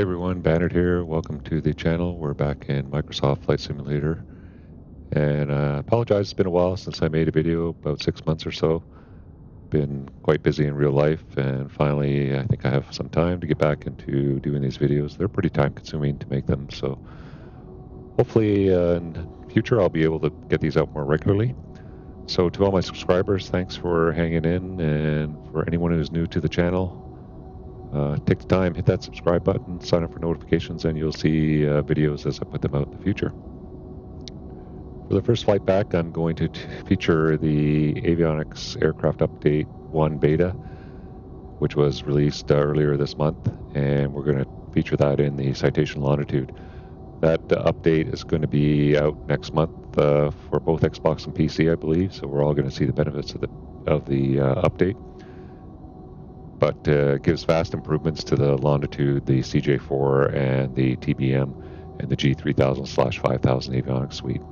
Hey everyone, Bannard here. Welcome to the channel. We're back in Microsoft Flight Simulator. And I apologize, it's been a while since I made a video, about 6 months or so. Been quite busy in real life, and finally I think I have some time to get back into doing these videos. They're pretty time consuming to make them, so hopefully in the future I'll be able to get these out more regularly. So to all my subscribers, thanks for hanging in, and for anyone who's new to the channel, take the time, hit that subscribe button, sign up for notifications, and you'll see videos as I put them out in the future. For the first flight back, I'm going to feature the Avionics Aircraft Update 1 beta, which was released earlier this month, and we're going to feature that in the Citation Longitude. That update is going to be out next month for both Xbox and PC, I believe, so we're all going to see the benefits of the update. But gives vast improvements to the Longitude, the CJ4, and the TBM, and the G5000/5000 avionics suite.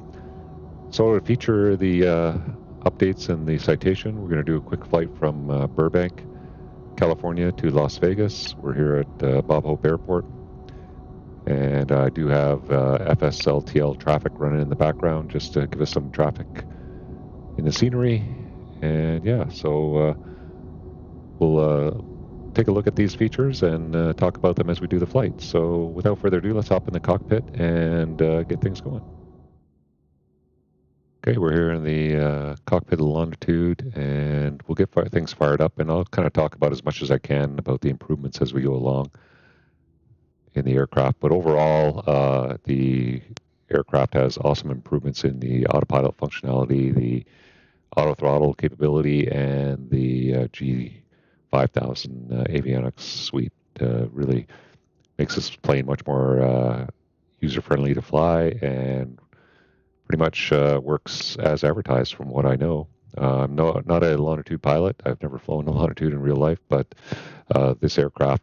So to feature the updates and the Citation, we're going to do a quick flight from Burbank, California to Las Vegas. We're here at Bob Hope Airport. And I do have FSLTL traffic running in the background just to give us some traffic in the scenery. And yeah, so we'll take a look at these features and talk about them as we do the flight. So without further ado, let's hop in the cockpit and get things going. Okay, we're here in the cockpit of Longitude, and we'll get things fired up, and I'll kind of talk about as much as I can about the improvements as we go along in the aircraft. But overall, the aircraft has awesome improvements in the autopilot functionality, the auto throttle capability, and the G5000 avionics suite. Really makes this plane much more user-friendly to fly, and pretty much works as advertised from what I know. I'm not a Longitude pilot. I've never flown a Longitude in real life, but this aircraft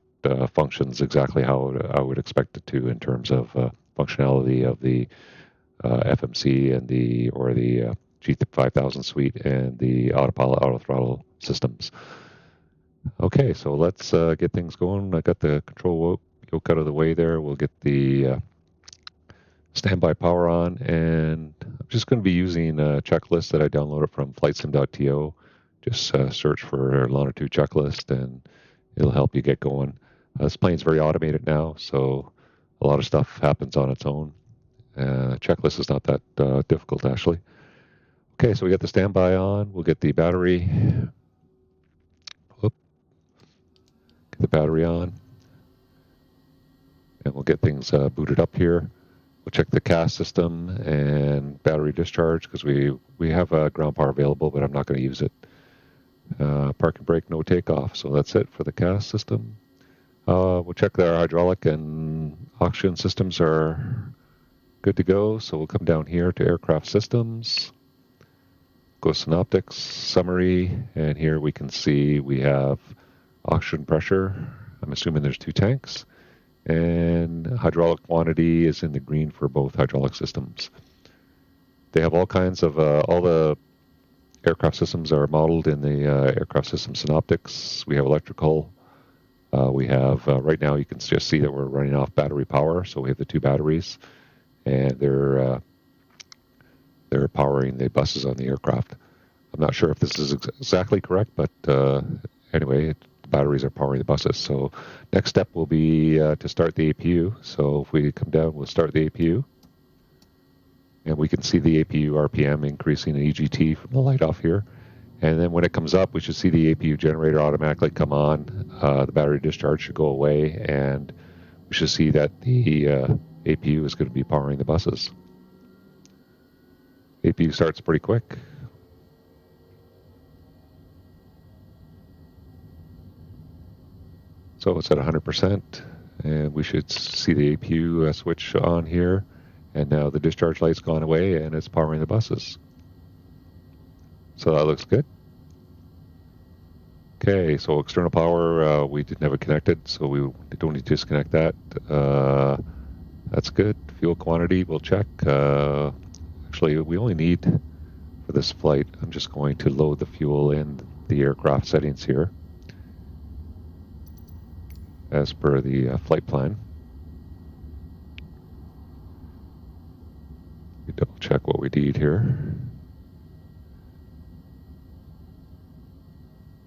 functions exactly how I would expect it to in terms of functionality of the FMC and the G5000 suite and the autopilot auto throttle systems. Okay, so let's get things going. I got the control yoke out of the way there. We'll get the standby power on, and I'm just going to be using a checklist that I downloaded from flightsim.to. Just search for Longitude checklist, and it'll help you get going. This plane's very automated now, so a lot of stuff happens on its own. Checklist is not that difficult, actually. Okay, so we got the standby on. We'll get the battery. Get the battery on, and we'll get things booted up here. We'll check the KLAS system and battery discharge because we have ground power available, but I'm not going to use it. Park and brake, no takeoff. So that's it for the KLAS system. We'll check that our hydraulic and oxygen systems are good to go. So we'll come down here to aircraft systems, go synoptics, summary, and here we can see we have oxygen pressure. I'm assuming there's 2 tanks. And hydraulic quantity is in the green for both hydraulic systems. They have all kinds of, all the aircraft systems are modeled in the aircraft system synoptics. We have electrical. We have, right now you can just see that we're running off battery power. So we have the 2 batteries, and they're powering the buses on the aircraft. I'm not sure if this is exactly correct, but anyway, the batteries are powering the buses. So next step will be to start the APU. So if we come down, we'll start the APU. And we can see the APU RPM increasing in EGT from the light off here. And then when it comes up, we should see the APU generator automatically come on. The battery discharge should go away, and we should see that the APU is going to be powering the buses. APU starts pretty quick. So it's at 100%, and we should see the APU switch on here. And now the discharge light's gone away, and it's powering the buses. So that looks good. Okay, so external power, we didn't have it connected, so we don't need to disconnect that. That's good. Fuel quantity, we'll check. Actually, we only need, for this flight, I'm just going to load the fuel in the aircraft settings here, as per the flight plan. double check what we need here.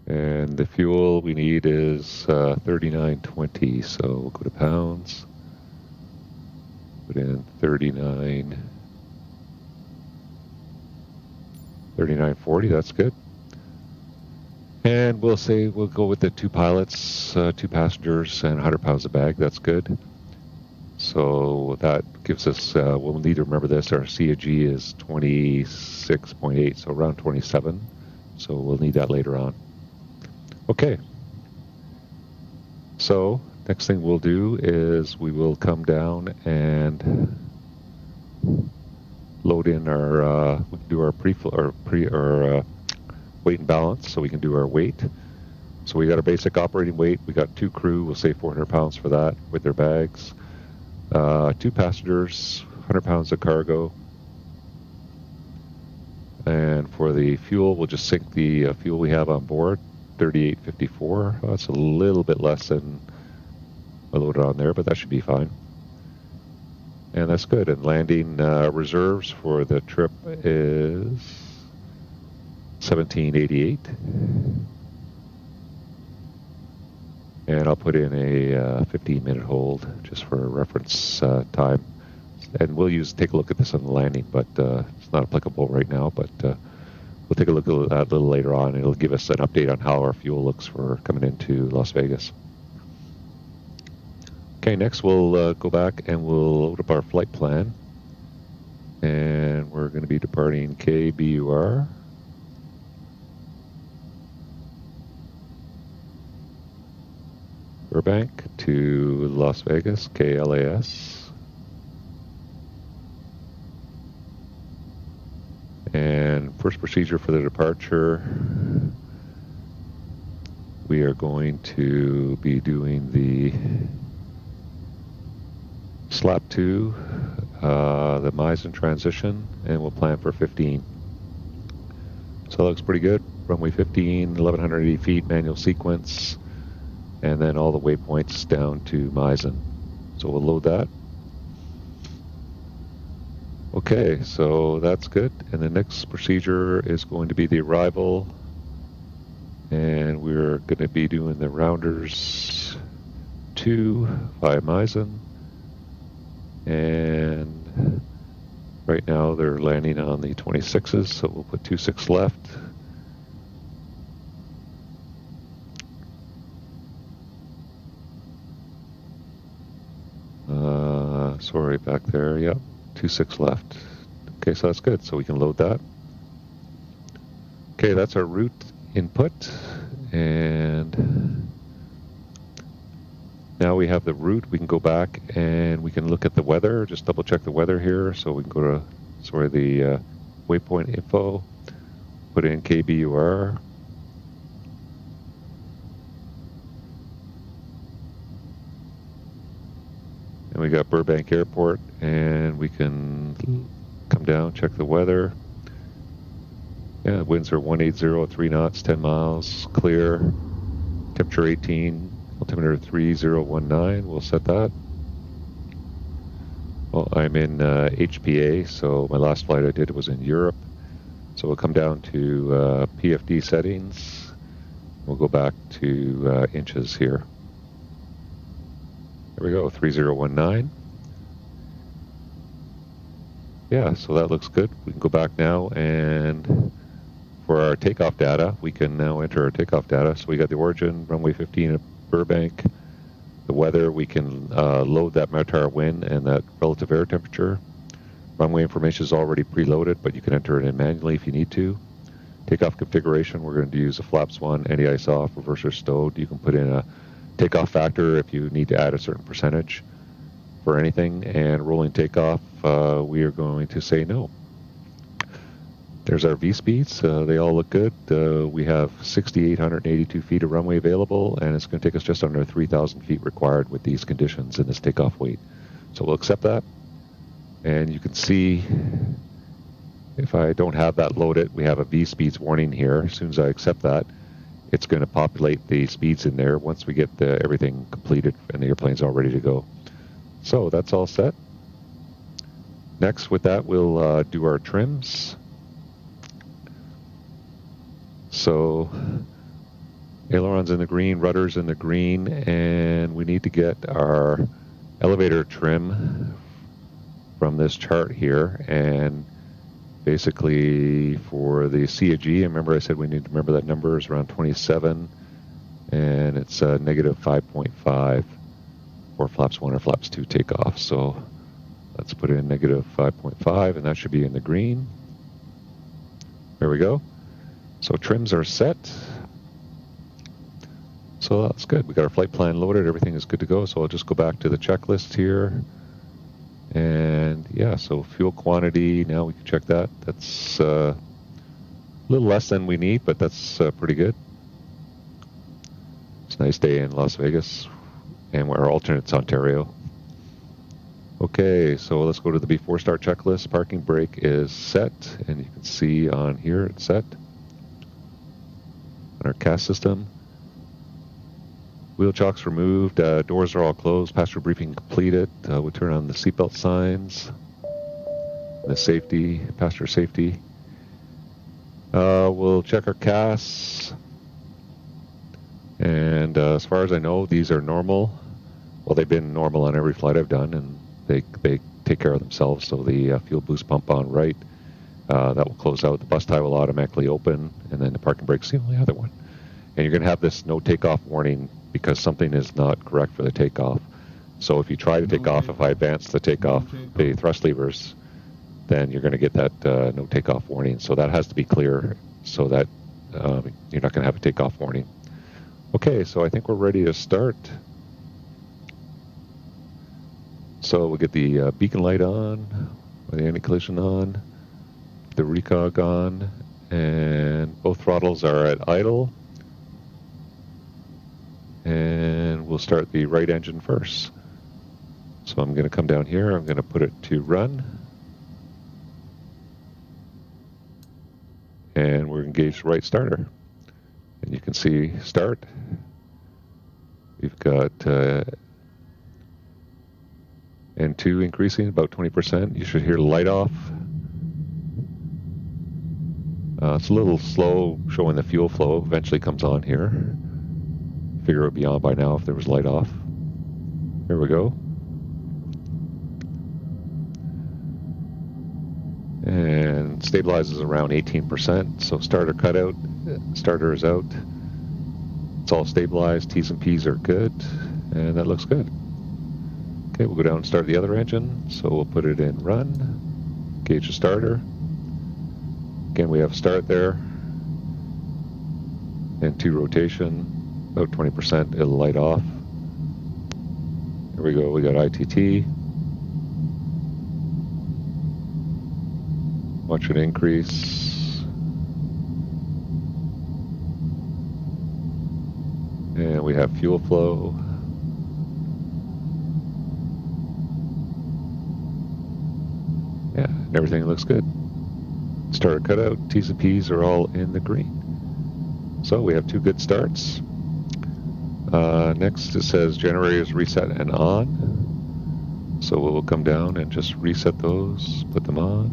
And the fuel we need is 39.20, so we'll go to pounds. Put in 39.40, that's good. And we'll say we'll go with the 2 pilots, 2 passengers, and 100 pounds of bag. That's good. So that gives us, we'll need to remember this, our CAG is 26.8, so around 27. So we'll need that later on. Okay. So next thing we'll do is we will come down and load in our, we can do our weight and balance, so we can do our weight. So we got our basic operating weight. We got 2 crew. We'll say 400 pounds for that with their bags. 2 passengers, 100 pounds of cargo. And for the fuel, we'll just sink the fuel we have on board, 38.54. That's a little bit less than I loaded on there, but that should be fine. And that's good. And landing reserves for the trip is 1788. And I'll put in a 15-minute hold just for reference time. And we'll take a look at this on the landing, but it's not applicable right now. But we'll take a look at that a little later on. It'll give us an update on how our fuel looks for coming into Las Vegas. Okay, next we'll go back and we'll load up our flight plan. And we're going to be departing KBUR. Burbank to Las Vegas, KLAS. And first procedure for the departure, we are going to be doing the SLAP 2, the Meisen transition, and we'll plan for 15. So that looks pretty good. Runway 15, 1180 feet, manual sequence. And then all the waypoints down to Meisen. So we'll load that. Okay, so that's good. And the next procedure is going to be the arrival. And we're going to be doing the Rounders 2 via Meisen. And right now they're landing on the 26s, so we'll put 26 left. Sorry, back there. Yep, 26 left. Okay, so that's good. So we can load that. Okay, that's our route input. And now we have the route. We can go back and we can look at the weather. Just double check the weather here. So we can go to, the waypoint info. Put in KBUR. And we got Burbank Airport, and we can come down, check the weather. Yeah, winds are 180 at 3 knots, 10 miles, clear. Temperature 18, altimeter 3019. We'll set that. Well, I'm in HPA, so my last flight I did was in Europe. So we'll come down to PFD settings. We'll go back to inches here. There we go, 3019. Yeah, so that looks good. We can go back now, and for our takeoff data, we can now enter our takeoff data. So we got the origin, runway 15 at Burbank. The weather, we can load that METAR wind and that relative air temperature. Runway information is already preloaded, but you can enter it in manually if you need to. Takeoff configuration, we're going to use a flaps 1, anti-ice off, reverser stowed. You can put in a takeoff factor if you need to add a certain percentage for anything. And rolling takeoff, we are going to say no. There's our V-speeds. They all look good. We have 6,882 feet of runway available, and it's going to take us just under 3,000 feet required with these conditions and this takeoff weight. So we'll accept that. And you can see, if I don't have that loaded, we have a V-speeds warning here. As soon as I accept that, it's going to populate the speeds in there once we get everything completed and the airplane's all ready to go. So that's all set. Next, with that, we'll do our trims. So ailerons in the green, rudders in the green, and we need to get our elevator trim from this chart here. And basically for the CAG, remember I said we need to remember that number is around 27, and it's negative 5.5 for flaps 1 or flaps 2 takeoff. So let's put in negative 5.5, and that should be in the green. There we go. So trims are set. So that's good. We got our flight plan loaded. Everything is good to go. So I'll just go back to the checklist here. And yeah, so fuel quantity, now we can check that. That's a little less than we need, but that's pretty good. It's a nice day in Las Vegas, and our alternate's Ontario. Okay, so let's go to the before start checklist. Parking brake is set, and you can see on here it's set. On our KLAS system. Wheel chocks removed, doors are all closed, passenger briefing completed. We'll turn on the seatbelt signs, the safety, passenger safety. We'll check our KLAS, and as far as I know, these are normal. Well, they've been normal on every flight I've done, and they take care of themselves. So the fuel boost pump on right, that will close out. The bus tie will automatically open, and then the parking brake's the only other one. And you're going to have this no takeoff warning because something is not correct for the takeoff. So if you try to take off, if I advance the takeoff, the thrust levers, then you're going to get that no takeoff warning. So that has to be clear so that you're not going to have a takeoff warning. Okay, so I think we're ready to start. So we'll get the beacon light on, or the anti-collision on, the recog on, and both throttles are at idle. And we'll start the right engine first. So I'm going to come down here, I'm going to put it to run. And we're engaged right starter. And you can see start. We've got N2 increasing about 20%. You should hear light off. It's a little slow showing the fuel flow. Eventually comes on here. Figure it would be on by now if there was light off. There we go. And stabilizes around 18%. So starter cutout, starter is out. It's all stabilized. T's and P's are good, and that looks good. Okay, we'll go down and start the other engine. So we'll put it in run. Gauge the starter. Again, we have start there. And 2 rotation. About 20%, it'll light off. Here we go, we got ITT. Watch it increase. And we have fuel flow. Yeah, and everything looks good. Starter cutout, T's and P's are all in the green. So we have 2 good starts. Next it says generators reset and on. So we'll come down and just reset those, put them on.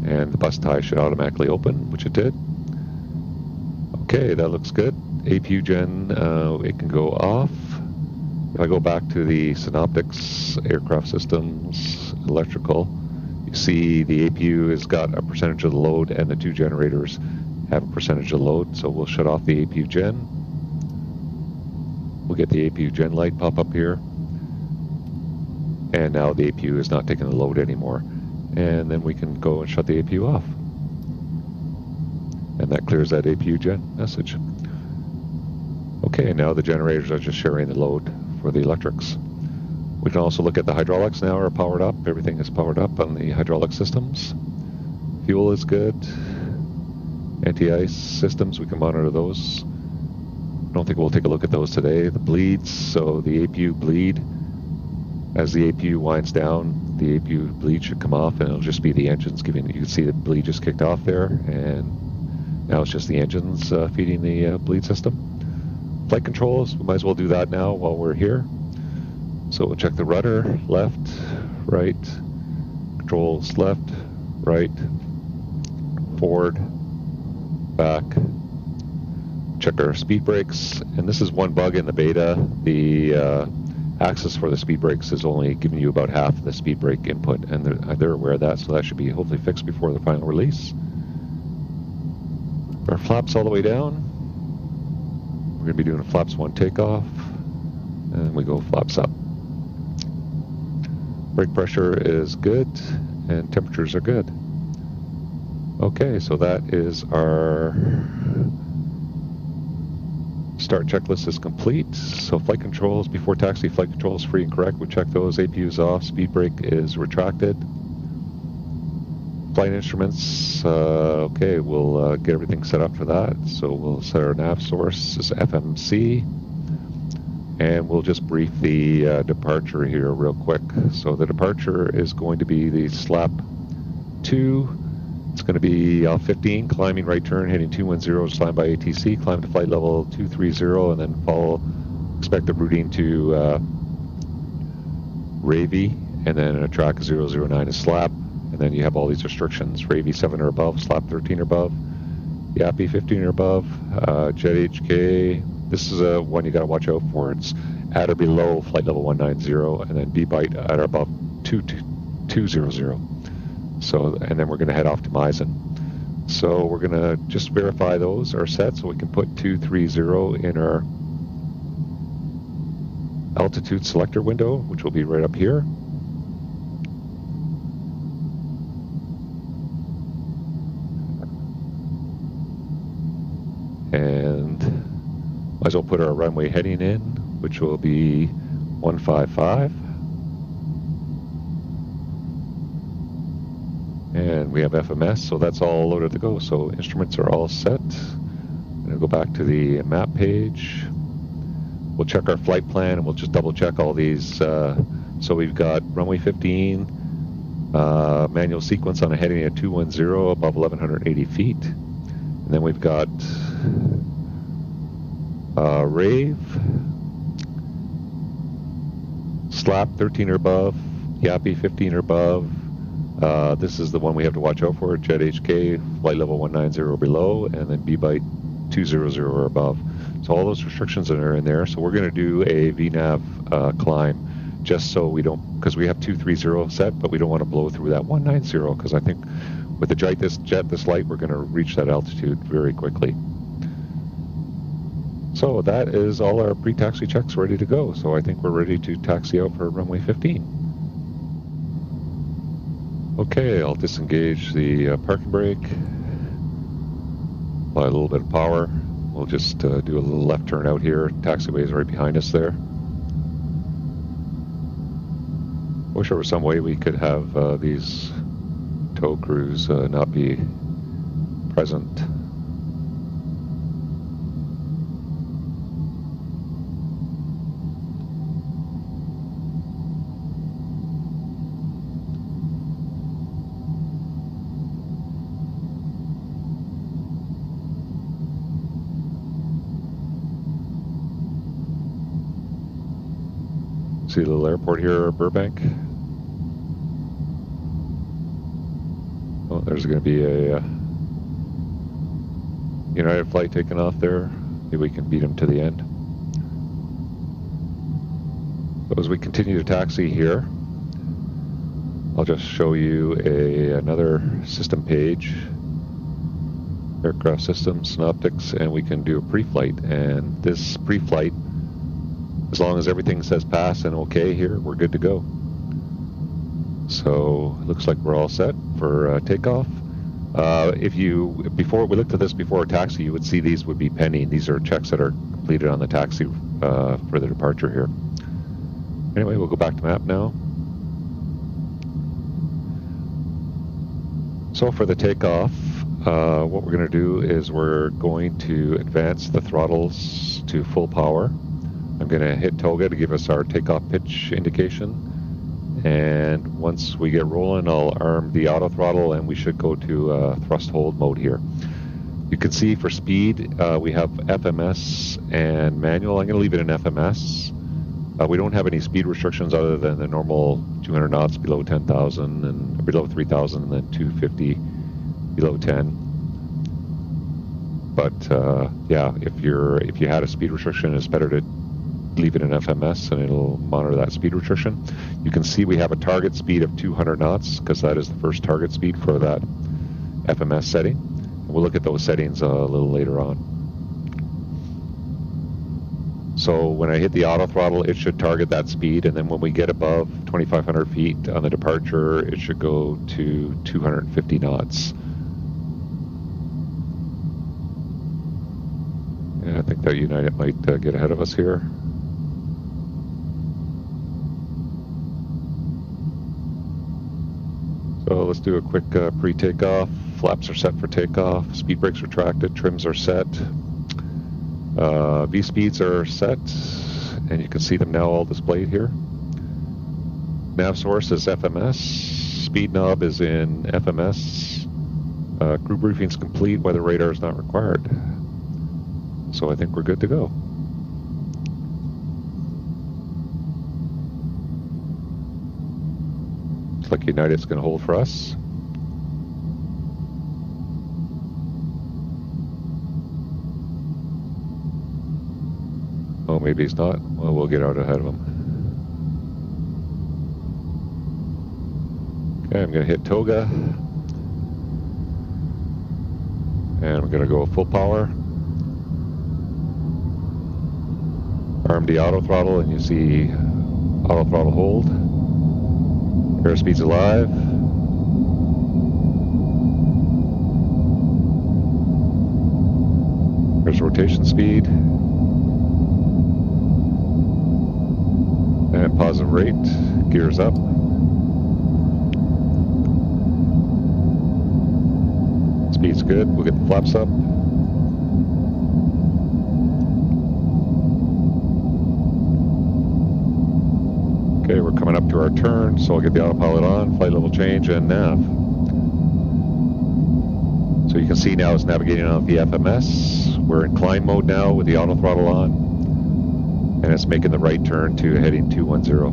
And the bus tie should automatically open, which it did. Okay, that looks good. APU gen, it can go off. If I go back to the Synoptics, Aircraft Systems, Electrical, you see the APU has got a percentage of the load and the 2 generators have a percentage of load, so we'll shut off the APU gen. We'll get the APU gen light pop up here. And now the APU is not taking the load anymore. And then we can go and shut the APU off. And that clears that APU gen message. Okay, now the generators are just sharing the load for the electrics. We can also look at the hydraulics now are powered up. Everything is powered up on the hydraulic systems. Fuel is good. Anti-ice systems, we can monitor those. I don't think we'll take a look at those today. The bleeds, so the APU bleed. As the APU winds down, the APU bleed should come off, and it'll just be the engines giving it. You can see the bleed just kicked off there, and now it's just the engines feeding the bleed system. Flight controls, we might as well do that now while we're here. So we'll check the rudder, left, right, controls left, right, forward, back. Check our speed brakes, and this is one bug in the beta. The axis for the speed brakes is only giving you about half the speed brake input, and they're aware of that, so that should be hopefully fixed before the final release. Our flaps all the way down. We're going to be doing a flaps 1 takeoff, and we go flaps up. Brake pressure is good, and temperatures are good. Okay, so that is our start checklist is complete. So flight controls, before taxi, flight controls free and correct. We check those. APU's off. Speed brake is retracted. Flight instruments, okay, we'll get everything set up for that. So we'll set our nav source as FMC. And we'll just brief the departure here real quick. So the departure is going to be the SLAP 2. It's going to be 15, climbing right turn, heading 210, slam by ATC, climb to flight level 230, and then follow expected routing to RAVI, and then a track 009 is SLAP, and then you have all these restrictions, RAVI 7 or above, SLAP 13 or above, YAPI 15 or above, Jet HK. This is one you got to watch out for. It's at or below flight level 190, and then B-byte at or above 200. So, and then we're going to head off to Meissen. So we're going to just verify those are set, so we can put 230 in our altitude selector window, which will be right up here. And might as well put our runway heading in, which will be 155. And we have FMS, so that's all loaded to go. So instruments are all set. I'm going to go back to the map page. We'll check our flight plan, and we'll just double check all these. So we've got runway 15, manual sequence on a heading at 210 above 1180 feet. And then we've got RAVE, SLAP 13 or above, YAPI 15 or above. This is the one we have to watch out for, Jet HK, flight level 190 or below, and then B-byte 200 or above. So all those restrictions are in there. So we're going to do a VNAV climb, just so we don't, because we have 230 set, but we don't want to blow through that 190, because I think with the jet this light, we're going to reach that altitude very quickly. So that is all our pre-taxi checks ready to go. So I think we're ready to taxi out for runway 15. Okay, I'll disengage the parking brake, apply a little bit of power. We'll just do a little left turn out here. Taxiway is right behind us there. Wish there was some way we could have these tow crews not be present. See a little airport here, Burbank. Oh, there's going to be a United flight taking off there. Maybe we can beat them to the end. So as we continue to taxi here, I'll just show you another system page, aircraft systems, synoptics, and we can do a pre-flight. And this pre-flight, as long as everything says pass and okay here, we're good to go. So it looks like we're all set for takeoff. Before we looked at this before taxi, you would see these would be pending. These are checks that are completed on the taxi for the departure here. Anyway, we'll go back to map now. So for the takeoff, what we're going to do is we're going to advance the throttles to full power. I'm going to hit toga to give us our takeoff pitch indication. And once we get rolling, I'll arm the auto throttle and we should go to thrust hold mode here. You can see for speed, we have FMS and manual. I'm going to leave it in FMS. We don't have any speed restrictions other than the normal 200 knots below 10,000 and below 3,000, and then 250 below 10. But yeah, if you had a speed restriction, it's better to leave it in FMS, and it'll monitor that speed restriction. You can see we have a target speed of 200 knots because that is the first target speed for that FMS setting. And we'll look at those settings a little later on. So when I hit the auto throttle, it should target that speed, and then when we get above 2,500 feet on the departure, it should go to 250 knots. Yeah, I think that United might get ahead of us here. So let's do a quick pre-takeoff. Flaps are set for takeoff. Speed brakes retracted. Trims are set. V-speeds are set, and you can see them now all displayed here. Nav source is FMS. Speed knob is in FMS. Crew briefing's complete. Weather radar is not required. So I think we're good to go. Looks like United's going to hold for us. Oh, maybe he's not. Well, we'll get out ahead of him. Okay, I'm going to hit Toga. And I'm going to go full power. RMD auto throttle, and you see auto throttle hold. Airspeed's alive. There's rotation speed. And positive rate. Gears up. Speed's good. We'll get the flaps up. Okay, we're coming up to our turn, so I'll get the autopilot on, flight level change, and nav. So you can see now it's navigating on the FMS. We're in climb mode now with the auto throttle on, and it's making the right turn to heading 210.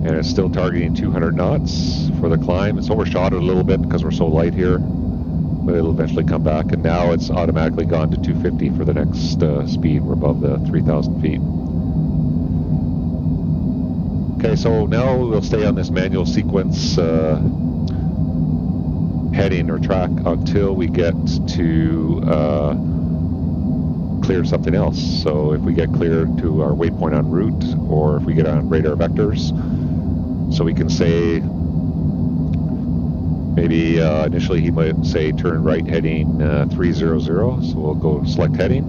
And it's still targeting 200 knots for the climb. It's overshot it a little bit because we're so light here, but it'll eventually come back, and now it's automatically gone to 250 for the next speed. We're above the 3,000 feet. Okay, so now we'll stay on this manual sequence heading or track until we get to clear something else. So if we get clear to our waypoint en route, or if we get on radar vectors, so we can say maybe initially he might say turn right heading 300. So we'll go select heading,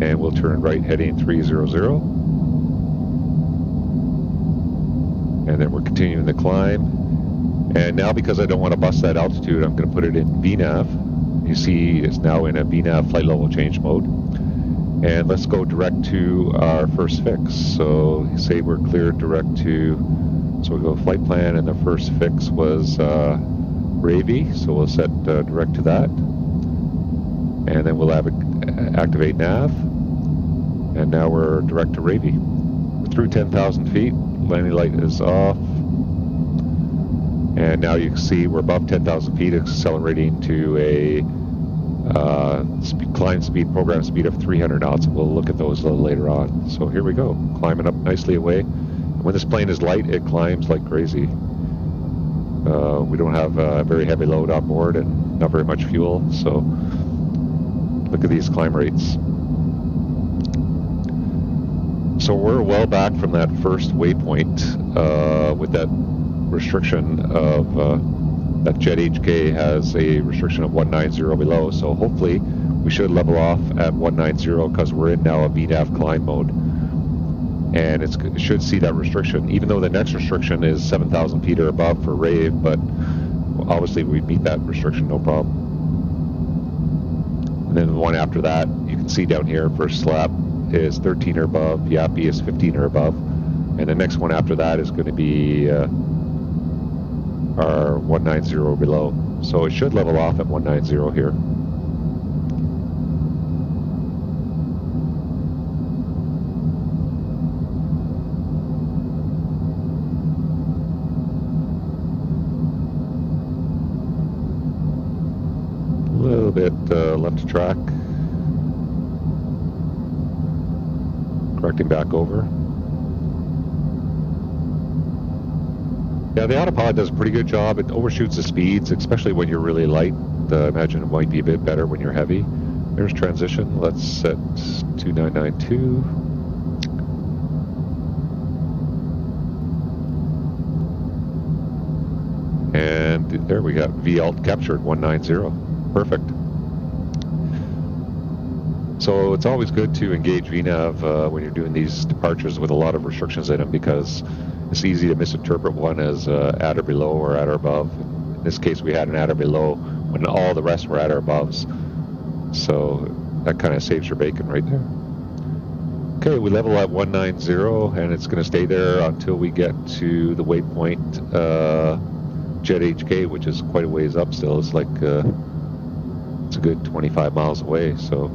and we'll turn right heading 300. And then we're continuing the climb. And now, because I don't want to bust that altitude, I'm going to put it in VNAV. You see it's now in a VNAV flight level change mode. And let's go direct to our first fix. So say we're cleared direct to, so we'll go flight plan, and the first fix was Ravy. So we'll set direct to that. And then we'll activate nav. And now we're direct to Ravy. We're through 10,000 feet. Landing light is off, and now you can see we're above 10,000 feet, accelerating to a climb speed, program speed of 300 knots. We'll look at those a little later on. So here we go, climbing up nicely away. And when this plane is light, it climbs like crazy. We don't have a very heavy load on board and not very much fuel, so look at these climb rates. So we're well back from that first waypoint with that restriction of that Jet HK has a restriction of 190 below. So hopefully we should level off at 190 because we're in now a VNAV climb mode, and it should see that restriction. Even though the next restriction is 7,000 feet or above for RAVE, but obviously we meet that restriction no problem. And then the one after that, you can see down here for SLAP is 13 or above, Yappy is 15 or above, and the next one after that is going to be our 190 below. So it should level off at 190 here. bit left to track. Correcting back over. Yeah, the autopilot does a pretty good job. It overshoots the speeds, especially when you're really light. I imagine it might be a bit better when you're heavy. There's transition. Let's set 2992. And there we got V-alt captured, 190. Perfect. So it's always good to engage VNAV when you're doing these departures with a lot of restrictions in them, because it's easy to misinterpret one as at or below or at or above. In this case, we had an at or below when all the rest were at or aboves. So that kind of saves your bacon right there. Okay, we level at 190, and it's going to stay there until we get to the waypoint Jet HK, which is quite a ways up still. It's like it's a good 25 miles away, so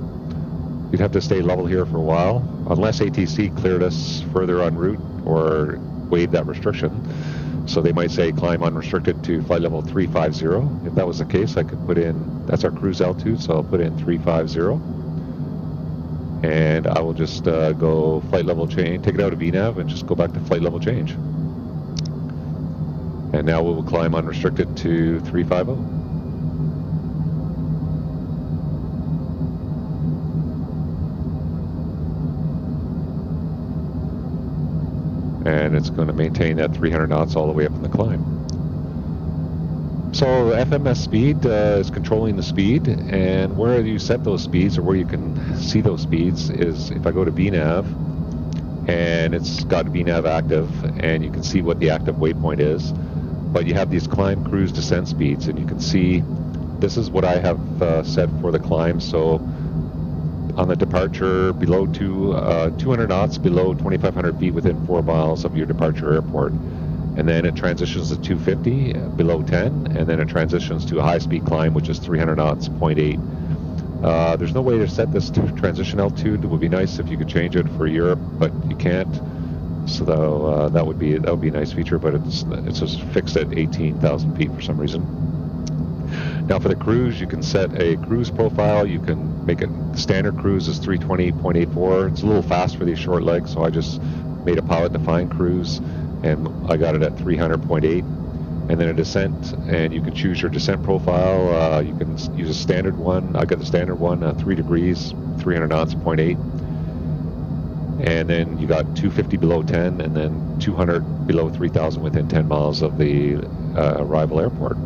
you'd have to stay level here for a while, unless ATC cleared us further en route or waived that restriction. So they might say climb unrestricted to flight level 350. If that was the case, I could put in, that's our cruise altitude, so I'll put in 350. And I will just go flight level change, take it out of VNAV and just go back to flight level change. And now we will climb unrestricted to 350. And it's going to maintain that 300 knots all the way up in the climb. So FMS speed is controlling the speed, and where you set those speeds, or where you can see those speeds, is if I go to VNAV, and it's got VNAV active, and you can see what the active waypoint is. But you have these climb, cruise, descent speeds, and you can see this is what I have set for the climb. So on the departure, below 200 knots, below 2,500 feet within 4 miles of your departure airport. And then it transitions to 250, below 10, and then it transitions to a high-speed climb, which is 300 knots, 0.8. There's no way to set this to transition altitude. It would be nice if you could change it for Europe, but you can't. So that would be a nice feature, but it's just fixed at 18,000 feet for some reason. Now for the cruise, you can set a cruise profile. You can make it, standard cruise is 320.84. It's a little fast for these short legs, so I just made a pilot-defined cruise, and I got it at 300.8. And then a descent, and you can choose your descent profile. You can use a standard one. I got the standard one, 3 degrees, 300 knots, 0.8. And then you got 250 below 10, and then 200 below 3,000 within 10 miles of the arrival airport.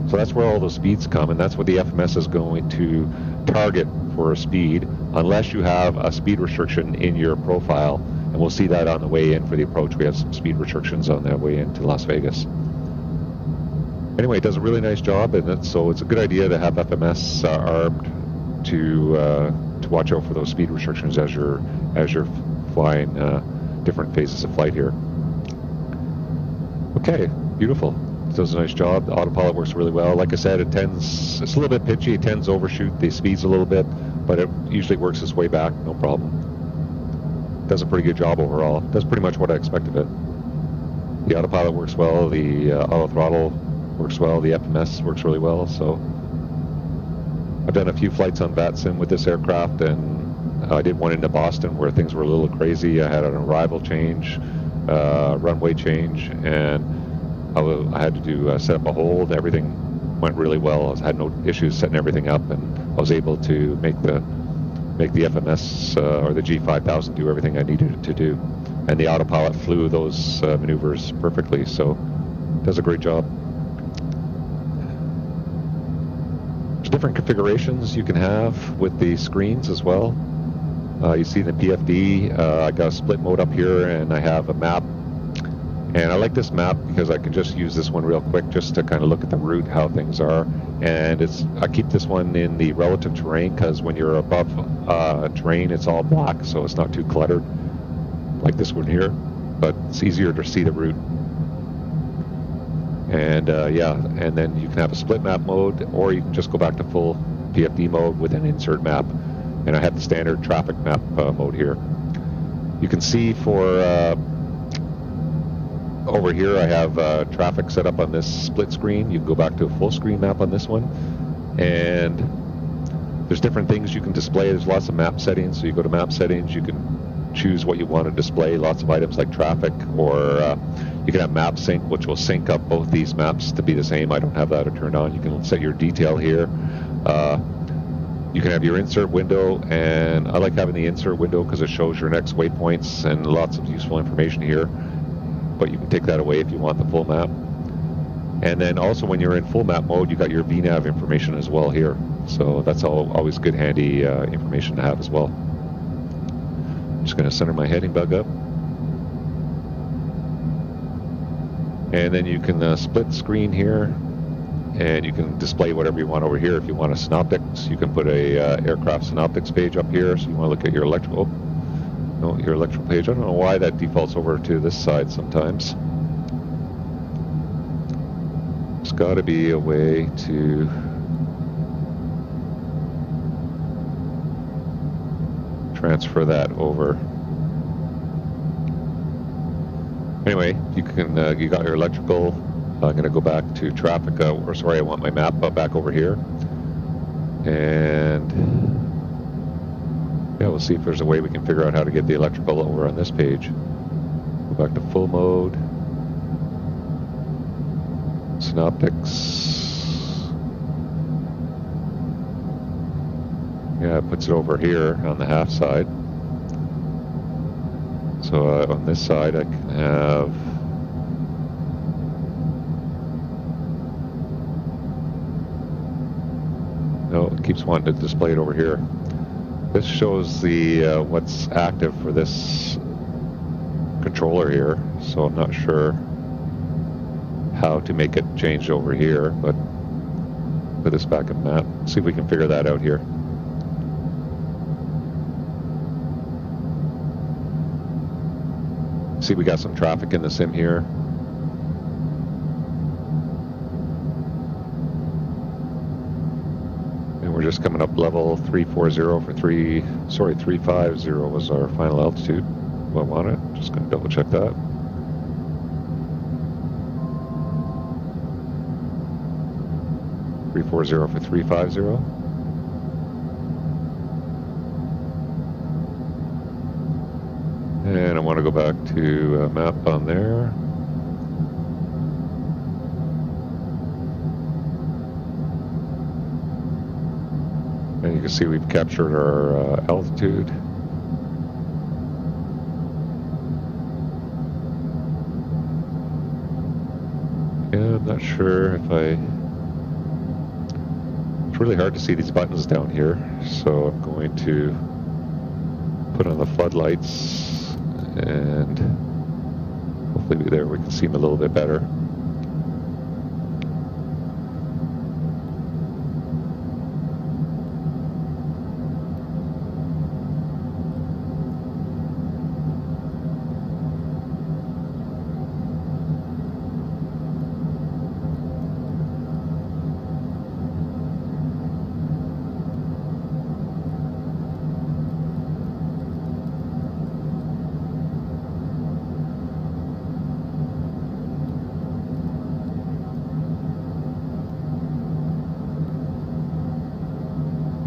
So that's where all those speeds come, and that's what the FMS is going to target for a speed, unless you have a speed restriction in your profile. And we'll see that on the way in for the approach. We have some speed restrictions on that way into Las Vegas. Anyway, it does a really nice job, and so it's a good idea to have FMS armed to watch out for those speed restrictions as you're flying different phases of flight here. Okay, beautiful. It does a nice job. The autopilot works really well. Like I said, it's a little bit pitchy. It tends to overshoot the speeds a little bit, but it usually works its way back, no problem. Does a pretty good job overall. Does pretty much what I expect of it. The autopilot works well. The auto throttle works well. The FMS works really well. So I've done a few flights on VATSIM with this aircraft, and I did one into Boston where things were a little crazy. I had an arrival change, runway change, and I had to do set up a hold. Everything went really well. I had no issues setting everything up, and I was able to make the FMS or the G5000 do everything I needed it to do. And the autopilot flew those maneuvers perfectly, so it does a great job. There's different configurations you can have with the screens as well. You see the PFD, I got a split mode up here, and I have a map. And I like this map because I can just use this one real quick just to kind of look at the route, how things are. And I keep this one in the relative terrain, because when you're above terrain, it's all black, so it's not too cluttered like this one here. But it's easier to see the route. And and then you can have a split map mode, or you can just go back to full PFD mode with an insert map. And I have the standard traffic map mode here. You can see for over here I have traffic set up on this split screen. You can go back to a full screen map on this one. And There's different things you can display. There's lots of map settings. So you go to map settings, you can choose what you want to display. Lots of items like traffic, or you can have map sync, which will sync up both these maps to be the same. I don't have that turned on. You can set your detail here. You can have your insert window, and I like having the insert window because it shows your next waypoints and lots of useful information here. But you can take that away if you want the full map. And then also when you're in full map mode, you got your VNAV information as well here. So that's always good, handy information to have as well. I'm just going to center my heading bug up. And then you can split screen here, and you can display whatever you want over here. If you want a synoptics, you can put a aircraft synoptics page up here. So you want to look at your electrical. No, your electrical page. I don't know why that defaults over to this side sometimes. There's got to be a way to transfer that over. Anyway, you can you got your electrical. I'm going to go back to traffic, or sorry, I want my map back over here. And yeah, we'll see if there's a way we can figure out how to get the electrical over on this page. Go back to full mode. Synoptics. Yeah, it puts it over here on the half side. So on this side I can have no, it keeps wanting to display it over here. This shows the what's active for this controller here, so I'm not sure how to make it change over here, but put this back in map. See if we can figure that out here. See, we got some traffic in the sim here. And we're just coming up level 340 for 350 was our final altitude. Do I want it? Just gonna double check that. For 350. And I want to go back to map on there. And you can see we've captured our altitude. Yeah, I'm not sure if it's really hard to see these buttons down here, so I'm going to put on the floodlights, and hopefully there we can see them a little bit better.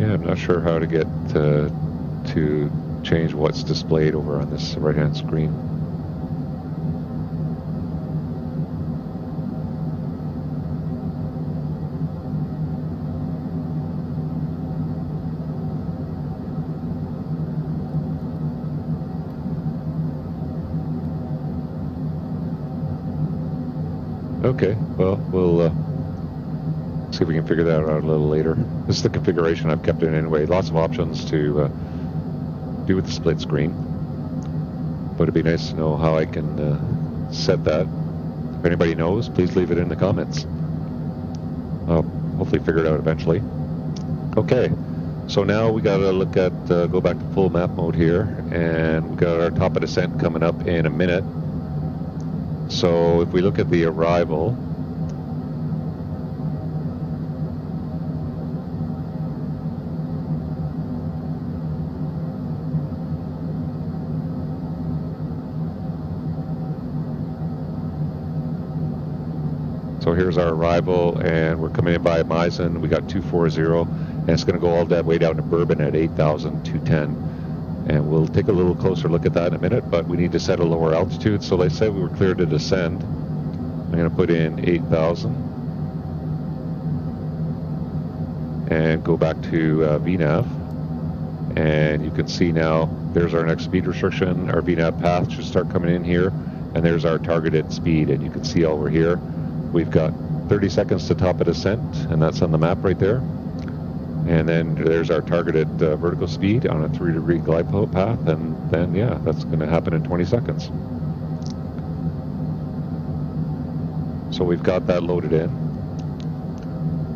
Yeah, I'm not sure how to get to change what's displayed over on this right-hand screen. Okay, well, we'll see if we can figure that out a little later. This is the configuration I've kept in anyway. Lots of options to do with the split screen. But it'd be nice to know how I can set that. If anybody knows, please leave it in the comments. I'll hopefully figure it out eventually. Okay, so now we got to look at, go back to full map mode here, and we got our top of descent coming up in a minute. So if we look at the arrival, So here's our arrival, and we're coming in by Misen. We got 240, and it's going to go all that way down to Burbank at 8,210. And we'll take a little closer look at that in a minute, but we need to set a lower altitude. So they said we were clear to descend. I'm going to put in 8,000 and go back to VNAV. And you can see now there's our next speed restriction. Our VNAV path should start coming in here, and there's our targeted speed. And you can see over here we've got 30 seconds to top a descent, and that's on the map right there. And then there's our targeted vertical speed on a 3-degree glide path, and then yeah, that's going to happen in 20 seconds. So we've got that loaded in.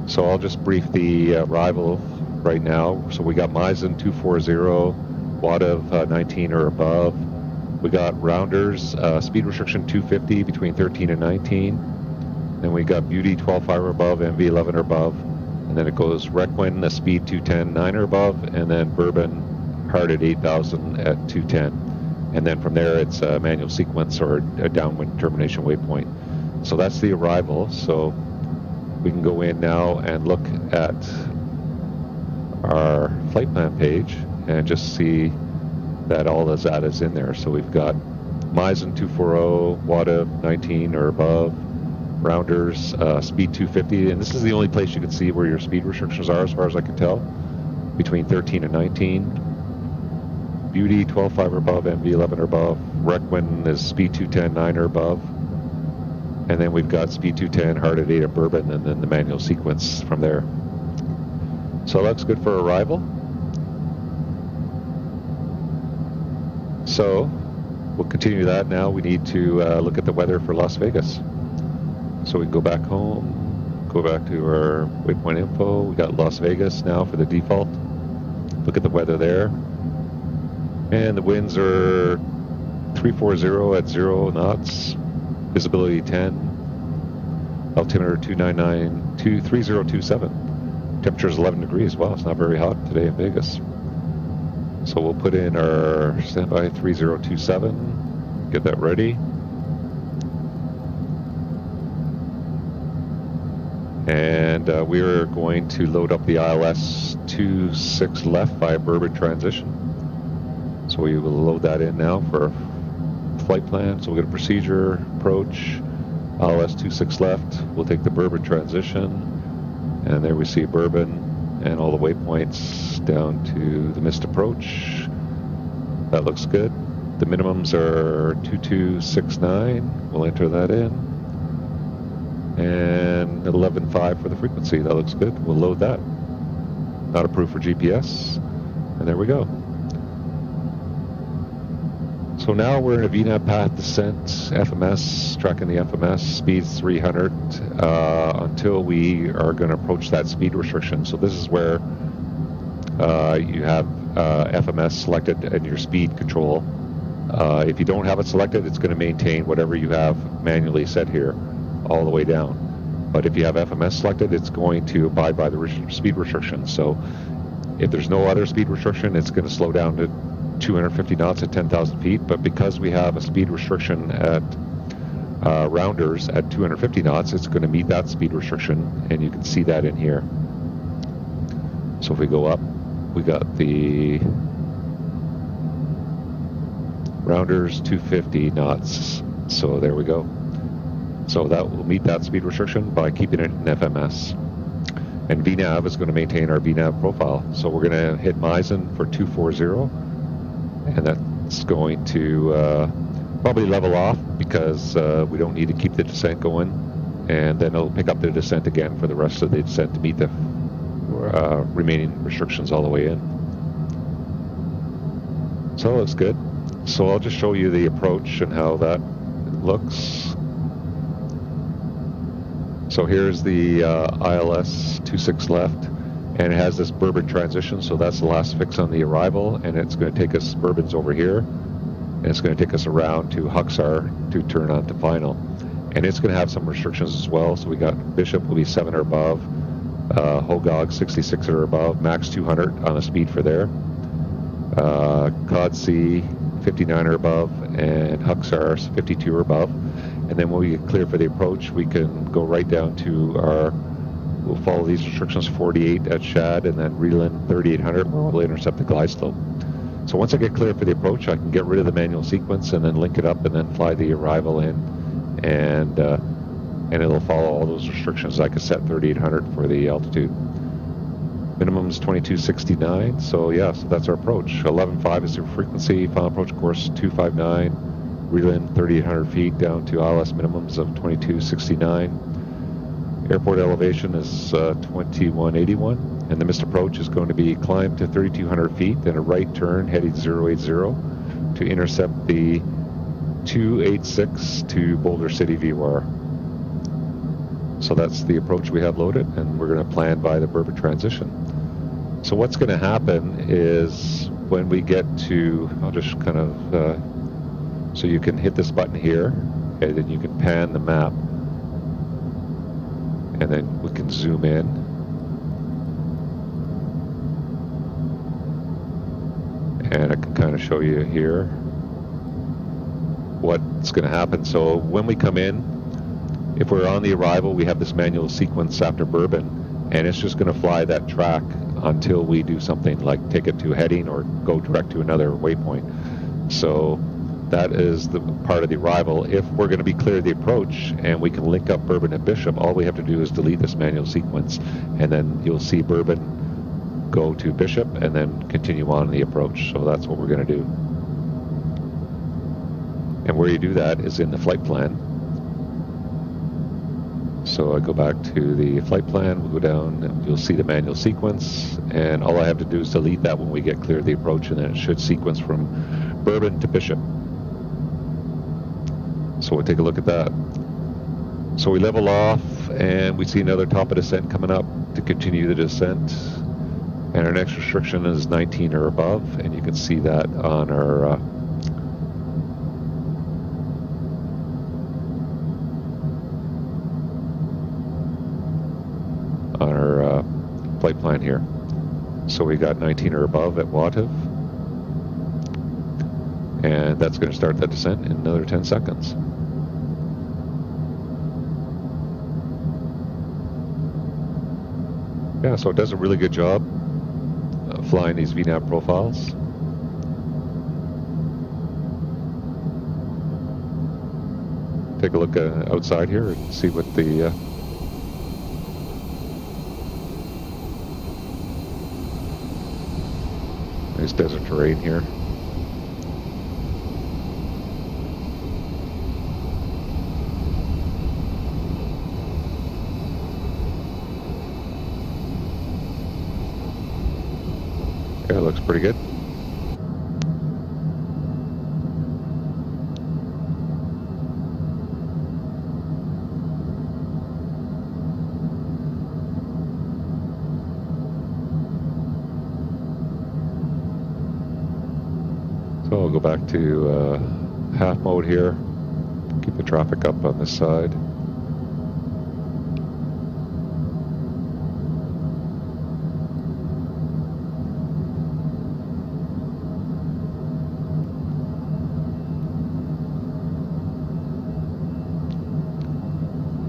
So I'll just brief the arrival right now. So we got Misen 240, watt of 19 or above. We got Rounders, speed restriction 250 between 13 and 19. Then we got Beauty 12.5 or above, MV 11 or above. And then it goes Requin, a speed 210, 9 or above. And then Bourbon, hard at 8,000 at 210. And then from there it's a manual sequence or a downwind termination waypoint. So that's the arrival. So we can go in now and look at our flight plan page and just see that all of that is in there. So we've got Misen 240, watt of 19 or above, Rounders, speed 250, and this is the only place you can see where your speed restrictions are as far as I can tell, between 13 and 19. Beauty 12.5 or above, MV 11 or above. Requin is speed 210, 9 or above. And then we've got speed 210, hard at 8 at Bourbon, and then the manual sequence from there. So that's good for arrival. So we'll continue that now. We need to look at the weather for Las Vegas. So we can go back home, go back to our waypoint info. We got Las Vegas now for the default. Look at the weather there. And the winds are 340 at 0 knots, visibility 10, altimeter 3027. Temperature is 11 degrees. Wow, it's not very hot today in Vegas. So we'll put in our standby 3027, get that ready. And we're going to load up the ILS 26 left via Burbank transition. So we will load that in now for flight plan. So we'll get a procedure, approach, ILS 26 left. We'll take the Burbank transition. And there we see Bourbon and all the waypoints down to the missed approach. That looks good. The minimums are 2269. We'll enter that in. And 11.5 for the frequency. That looks good. We'll load that. Not approved for GPS. And there we go. So now we're in a VNAV path descent, FMS, tracking the FMS, speed's 300 until we are going to approach that speed restriction. So this is where you have FMS selected and your speed control. If you don't have it selected, it's going to maintain whatever you have manually set here all the way down. But if you have FMS selected, it's going to abide by the speed restriction. So if there's no other speed restriction, it's going to slow down to 250 knots at 10,000 feet, but because we have a speed restriction at Rounders at 250 knots, it's going to meet that speed restriction, and you can see that in here. So if we go up, we got the Rounders 250 knots. So there we go. So that will meet that speed restriction by keeping it in FMS. And VNAV is going to maintain our VNAV profile. So we're going to hit Misen for 240. And that's going to probably level off because we don't need to keep the descent going. And then it'll pick up the descent again for the rest of the descent to meet the remaining restrictions all the way in. So that's good. So I'll just show you the approach and how that looks. So here's the ILS 26 left. And it has this Bourbon transition, so that's the last fix on the arrival, and it's going to take us, Bourbon's over here, and it's going to take us around to Huxar to turn on to final. And it's going to have some restrictions as well, so we got Bishop will be 7 or above, Hogog 66 or above, max 200 on the speed for there, Cod C 59 or above, and Huxar 52 or above. And then when we get clear for the approach, we can go right down to we'll follow these restrictions, 48 at Shad, and then reel in 3800 where we'll intercept the glide slope. So once I get clear for the approach, I can get rid of the manual sequence and then link it up and then fly the arrival in, and it'll follow all those restrictions. I can set 3800 for the altitude. Minimum is 2269, so yeah, so that's our approach. 11.5 is the frequency, final approach course 259, reel in 3800 feet down to ILS minimums of 2269. Airport elevation is 2181, and the missed approach is going to be climb to 3200 feet, then a right turn heading 080 to intercept the 286 to Boulder City VOR. So that's the approach we have loaded, and we're going to plan by the Burbank transition. So what's going to happen is when we get to, I'll just kind of, so you can hit this button here, okay, then you can pan the map, and then we can zoom in. And I can kind of show you here what's going to happen. So when we come in, if we're on the arrival, we have this manual sequence after Bourbon, and it's just going to fly that track until we do something like take it to heading or go direct to another waypoint. So that is the part of the arrival. If we're going to be clear of the approach and we can link up Bourbon and Bishop, all we have to do is delete this manual sequence, and then you'll see Bourbon go to Bishop and then continue on the approach. So that's what we're going to do. And where you do that is in the flight plan. So I go back to the flight plan, we'll go down, and you'll see the manual sequence, and all I have to do is delete that when we get clear of the approach, and then it should sequence from Bourbon to Bishop. So we'll take a look at that. So we level off, and we see another top of descent coming up to continue the descent. And our next restriction is 19 or above, and you can see that on our flight plan here. So we got 19 or above at Wativ, and that's going to start that descent in another 10 seconds. Yeah, so it does a really good job flying these VNAV profiles. Take a look outside here and see what the nice desert terrain here. Yeah, it looks pretty good. So I'll go back to half mode here, keep the traffic up on this side.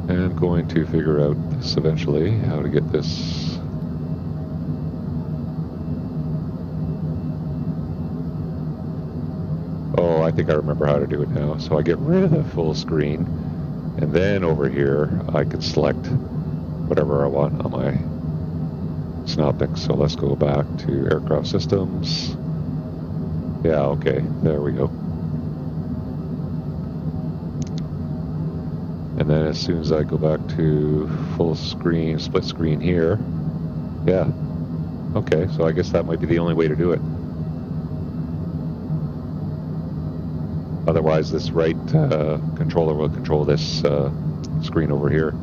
And I'm going to figure out this eventually, how to get this. Oh, I think I remember how to do it now. So I get rid of the full screen, and then over here I can select whatever I want on my Synoptics. So let's go back to Aircraft Systems. Yeah, okay, there we go. And then as soon as I go back to full screen, split screen here, yeah, okay, so I guess that might be the only way to do it. Otherwise, this right controller will control this screen over here.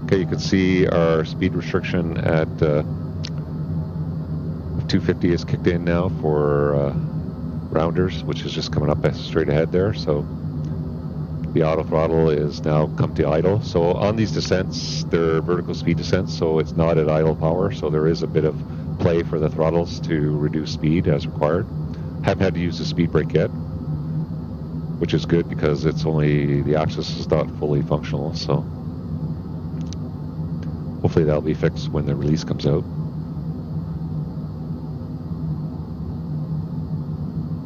Okay, you can see our speed restriction at 250 is kicked in now for rounders, which is just coming up straight ahead there. So the auto throttle is now come to idle. So on these descents, they're vertical speed descents, so it's not at idle power. So there is a bit of play for the throttles to reduce speed as required. Haven't had to use the speed brake yet, which is good because it's only, the axis is not fully functional, so hopefully that'll be fixed when the release comes out.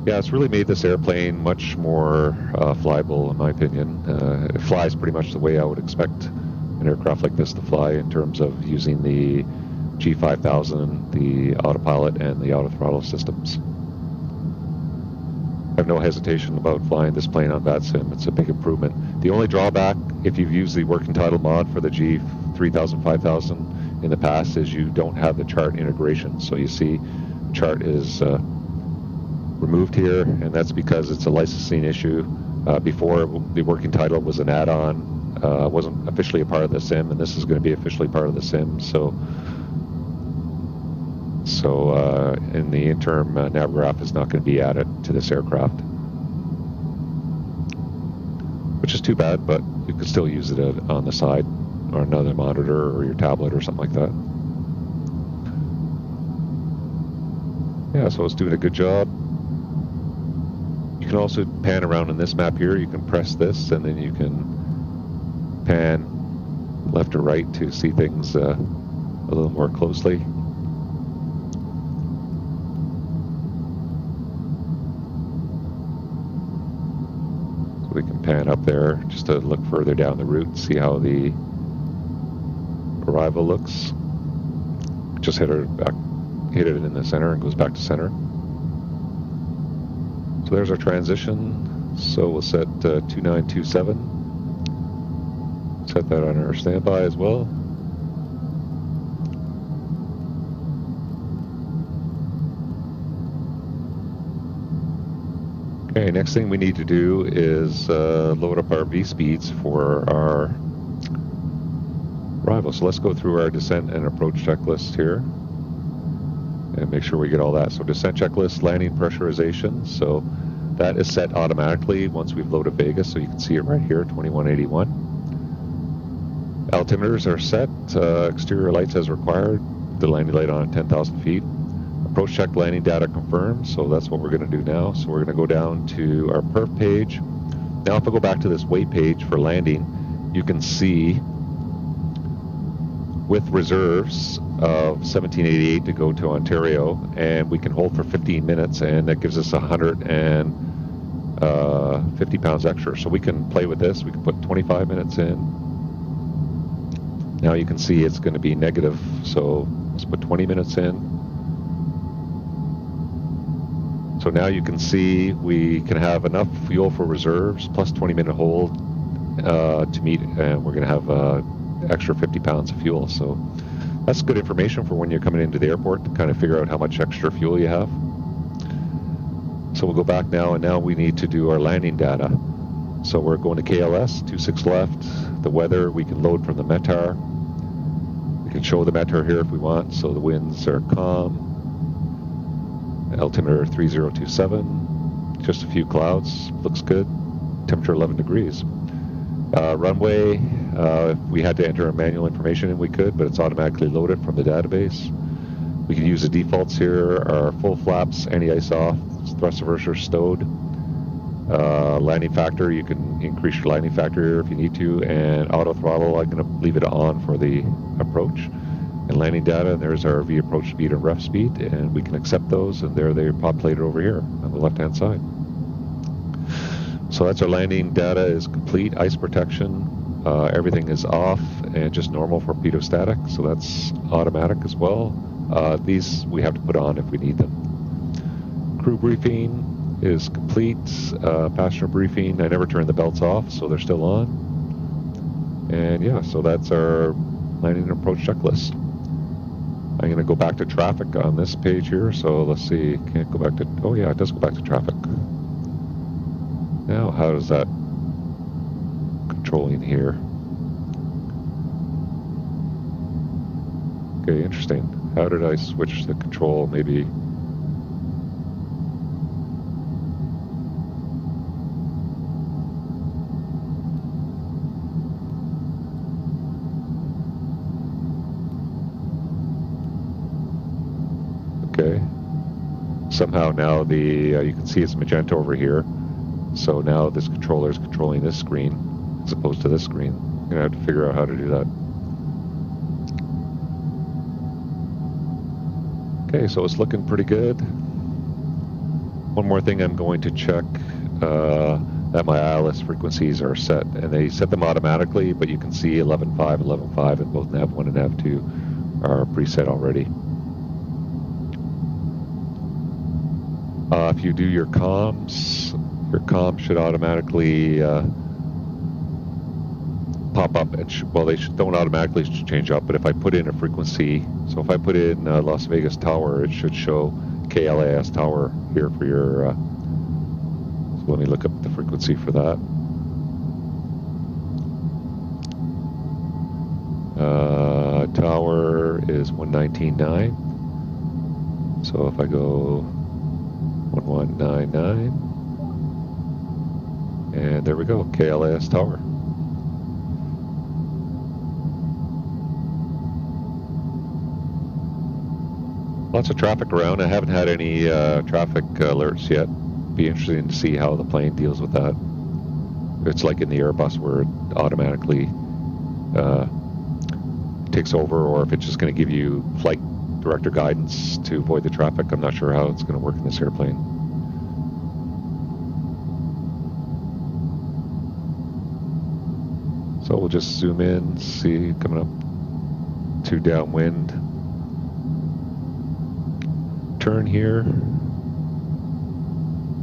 Yeah, it's really made this airplane much more flyable, in my opinion. It flies pretty much the way I would expect an aircraft like this to fly in terms of using the G5000, the autopilot, and the auto throttle systems. I have no hesitation about flying this plane on VATSIM. It's a big improvement. The only drawback, if you've used the working title mod for the G3000, 5000 in the past, is you don't have the chart integration. So you see, chart is removed here, and that's because it's a licensing issue. Before, the working title was an add-on, wasn't officially a part of the sim, and this is going to be officially part of the sim. So in the interim, Navigraph is not going to be added to this aircraft, which is too bad, but you could still use it on the side or another monitor or your tablet or something like that. Yeah, so it's doing a good job. You can also pan around in this map here. You can press this, and then you can pan left or right to see things a little more closely. So we can pan up there just to look further down the route, see how the arrival looks. Just hit it in the center and goes back to center. So there's our transition. So we'll set 2927. Set that on our standby as well. Okay, next thing we need to do is load up our V-speeds for our arrival. So let's go through our descent and approach checklist here and make sure we get all that. So descent checklist, landing pressurization. So that is set automatically once we've loaded Vegas. So you can see it right here, 2181. Altimeters are set. Exterior lights as required. The landing light on 10,000 feet. Approach check landing data confirmed. So that's what we're going to do now. So we're going to go down to our perf page. Now if I go back to this weight page for landing, you can see with reserves of 1788 to go to Ontario, and we can hold for 15 minutes, and that gives us 150 pounds extra. So we can play with this. We can put 25 minutes in. Now you can see it's going to be negative, so let's put 20 minutes in. So now you can see we can have enough fuel for reserves plus 20-minute hold to meet, and we're going to have extra 50 pounds of fuel. So that's good information for when you're coming into the airport to kind of figure out how much extra fuel you have. So we'll go back now, and now we need to do our landing data. So we're going to KLAS, 26 left. The weather, we can load from the METAR. We can show the METAR here if we want. So the winds are calm. Altimeter 3027. Just a few clouds. Looks good. Temperature 11 degrees. Runway, if we had to enter manual information in, we could, but it's automatically loaded from the database. We can use the defaults here. Our full flaps, anti-ice off, thrust reverser stowed. Landing factor, you can increase your landing factor here if you need to, and auto throttle, I'm going to leave it on for the approach. And landing data, and there's our V approach speed and ref speed, and we can accept those, and there they're populated over here on the left-hand side. So that's our landing data is complete. Ice protection, everything is off and just normal for pitot-static, so that's automatic as well. These we have to put on if we need them. Crew briefing is complete. Passenger briefing, I never turned the belts off, so they're still on. And yeah, so that's our landing and approach checklist. I'm going to go back to traffic on this page here, so let's see, can't go back to, oh yeah, it does go back to traffic. Now, how does that controlling here? Okay, interesting. How did I switch the control? Maybe. Okay. Somehow now the you can see it's magenta over here. So now this controller is controlling this screen as opposed to this screen. I'm gonna have to figure out how to do that. Okay, so it's looking pretty good. One more thing, I'm going to check that my ILS frequencies are set, and they set them automatically, but you can see 11.5, 11.5, and both nav1 and nav2 are preset already. If you do your comms should automatically pop up, and well, they don't automatically change up, but if I put in a frequency, so if I put in Las Vegas Tower, it should show KLAS Tower here for your, so let me look up the frequency for that. Tower is 119.9, so if I go 1199, and there we go, KLAS Tower. Lots of traffic around. I haven't had any traffic alerts yet. Be interesting to see how the plane deals with that. It's like in the Airbus where it automatically takes over, or if it's just going to give you flight director guidance to avoid the traffic. I'm not sure how it's going to work in this airplane. So we'll just zoom in, see coming up to downwind. Turn here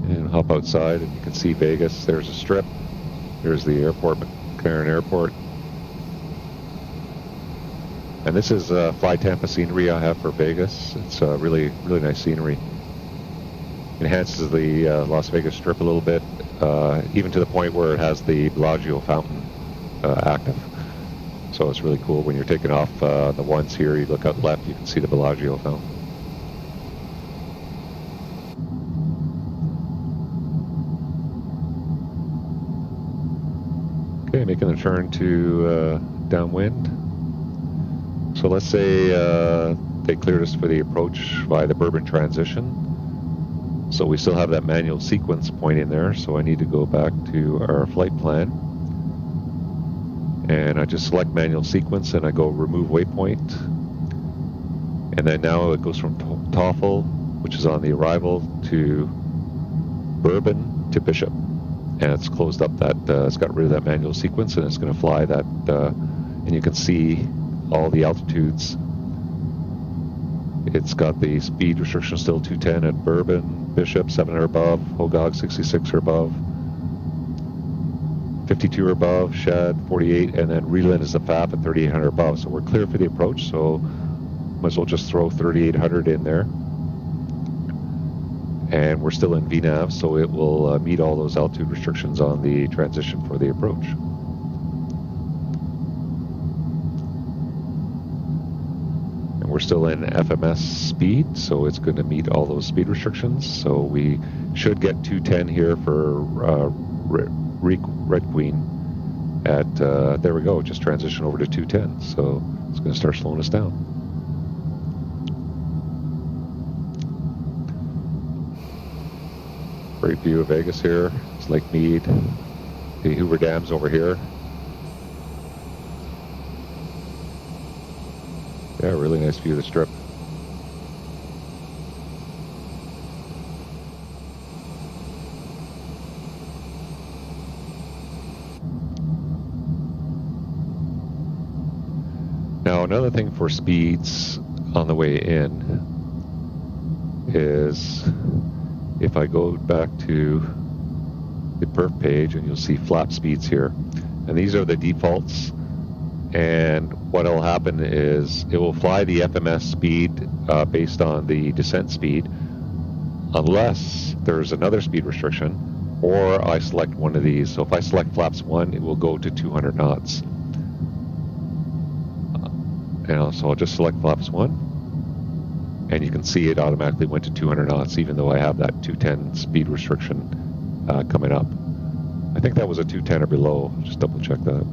and hop outside, and you can see Vegas. There's a strip. There's the airport, McLaren Airport. And this is Fly Tampa scenery I have for Vegas. It's really nice scenery. Enhances the Las Vegas Strip a little bit, even to the point where it has the Bellagio fountain active. So it's really cool. When you're taking off the ones here, you look out left, you can see the Bellagio fountain. Okay, making the turn to downwind. So let's say they cleared us for the approach via the Burbank transition. So we still have that manual sequence point in there, so I need to go back to our flight plan. And I just select manual sequence and I go remove waypoint. And then now it goes from Toffel, which is on the arrival, to Bourbon to Bishop. And it's closed up that, it's got rid of that manual sequence, and it's going to fly that, and you can see all the altitudes. It's got the speed restriction still 210 at Bourbon, Bishop 7 or above, Hogog 66 or above, 52 or above, Shad 48, and then Reland is the FAF at 3800 above. So we're clear for the approach, so might as well just throw 3800 in there. And we're still in VNAV, so it will meet all those altitude restrictions on the transition for the approach. And we're still in FMS speed, so it's going to meet all those speed restrictions. So we should get 210 here for Red Queen at, there we go, just transition over to 210. So it's going to start slowing us down. Great view of Vegas here. It's Lake Mead. The Hoover Dam's over here. Yeah, really nice view of the Strip. Now, another thing for speeds on the way in is if I go back to the perf page, and you'll see flap speeds here. And these are the defaults. And what will happen is it will fly the FMS speed based on the descent speed, unless there's another speed restriction, or I select one of these. So if I select flaps 1, it will go to 200 knots. So I'll just select flaps 1. And you can see it automatically went to 200 knots, even though I have that 210 speed restriction coming up. I think that was a 210 or below. Just double check that.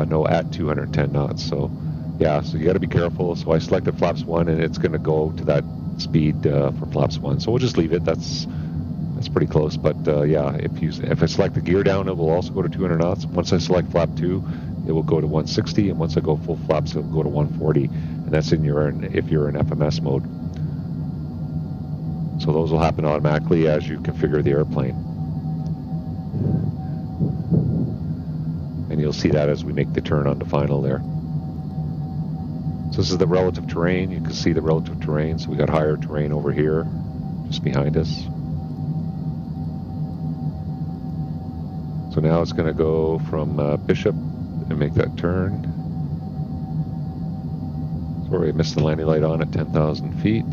No, at 210 knots. So yeah, so you got to be careful. So I selected flaps 1, and it's going to go to that speed for flaps 1. So we'll just leave it. That's That's pretty close, but yeah, if I select the gear down, it will also go to 200 knots. Once I select flap 2, it will go to 160, and once I go full flaps, it will go to 140, and that's if you're in FMS mode. So those will happen automatically as you configure the airplane. And you'll see that as we make the turn onto final there. So this is the relative terrain. You can see the relative terrain. So we got higher terrain over here, just behind us. So now it's going to go from Bishop and make that turn. Sorry, I missed the landing light on at 10,000 feet.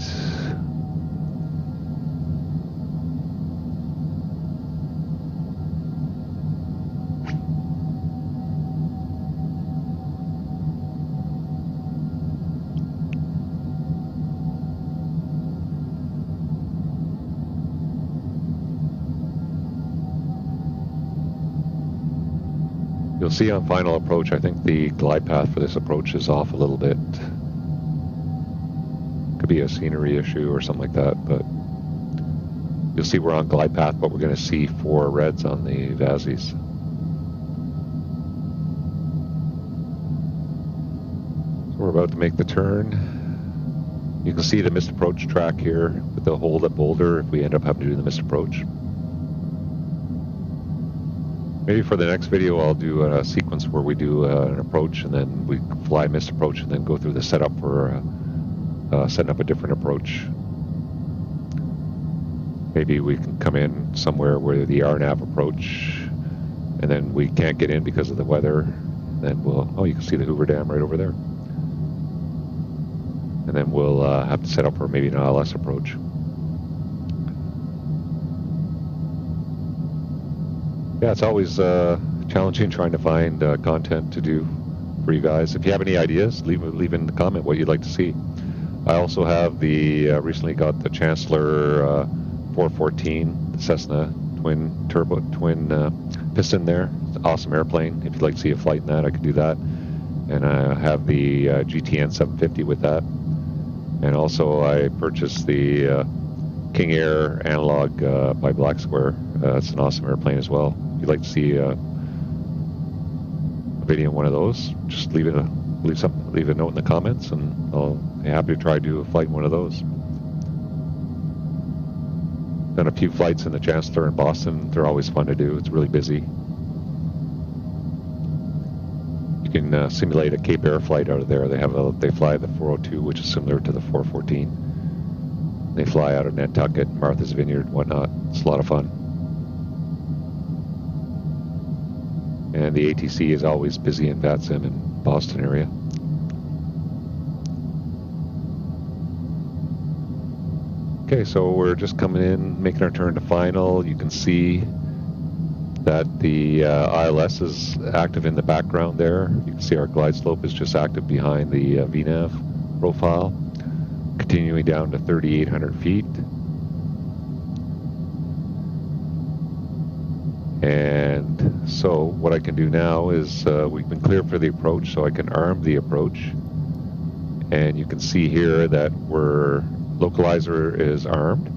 You'll see on final approach, I think the glide path for this approach is off a little bit. Could be a scenery issue or something like that, but you'll see we're on glide path, but we're going to see 4 reds on the VASIs. So we're about to make the turn. You can see the missed approach track here with the hold at Boulder if we end up having to do the missed approach. Maybe for the next video I'll do a sequence where we do an approach and then we fly missed approach and then go through the setup for setting up a different approach. Maybe we can come in somewhere where the RNAV approach and then we can't get in because of the weather. Then we'll, you can see the Hoover Dam right over there. And then we'll have to set up for maybe an ILS approach. Yeah, it's always challenging trying to find content to do for you guys. If you have any ideas, leave in the comment what you'd like to see. I also have recently got the Chancellor 414, the Cessna twin piston there. It's an awesome airplane. If you'd like to see a flight in that, I could do that. And I have the GTN 750 with that. And also I purchased the King Air analog by Black Square. It's an awesome airplane as well. If you'd like to see a video on one of those, just leave a note in the comments, and I'll be happy to try to do a flight in one of those. Done a few flights in the Chancellor in Boston. They're always fun to do. It's really busy. You can simulate a KBUR flight out of there. They fly the 402, which is similar to the 414. They fly out of Nantucket, Martha's Vineyard, and whatnot. It's a lot of fun. And the ATC is always busy in VATSIM in Boston area. Okay, so we're just coming in, making our turn to final. You can see that the ILS is active in the background there. You can see our glide slope is just active behind the VNAV profile, continuing down to 3,800 feet. And so what I can do now is we've been cleared for the approach, so I can arm the approach. And you can see here that localizer is armed,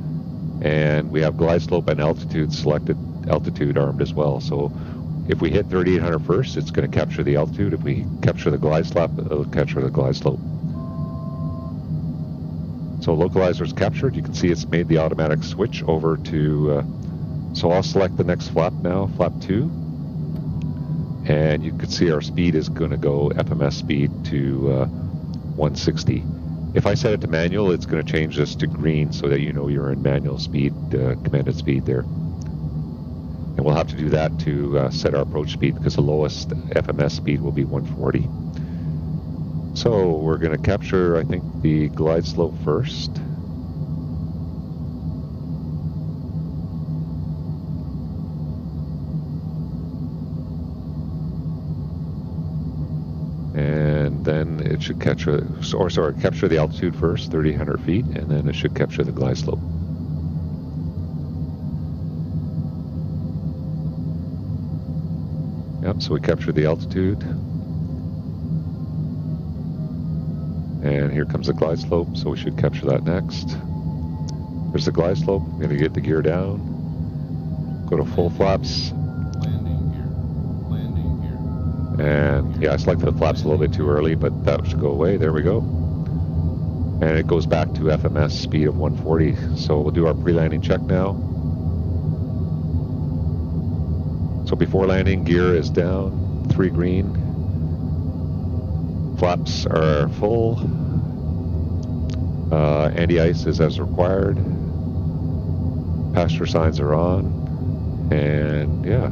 and we have glide slope and altitude selected, altitude armed as well. So if we hit 3,800 first, it's going to capture the altitude. If we capture the glide slope, it'll capture the glide slope. So localizer is captured. You can see it's made the automatic switch over to so I'll select the next flap now, flap 2, and you can see our speed is going to go FMS speed to 160. If I set it to manual, it's going to change this to green so that you know you're in manual speed, commanded speed there. And we'll have to do that to set our approach speed, because the lowest FMS speed will be 140. So we're going to capture, I think, the glide slope first. And then it should capture the altitude first, 3,800 feet, and then it should capture the glide slope. Yep, so we captured the altitude. And here comes the glide slope, so we should capture that next. There's the glide slope. I'm going to get the gear down. go to full flaps. And yeah, I selected the flaps a little bit too early, but that should go away. There we go. And it goes back to FMS speed of 140. So we'll do our pre-landing check now. So before landing, gear is down, 3 green. Flaps are full. Anti-ice is as required. Passenger signs are on. And yeah,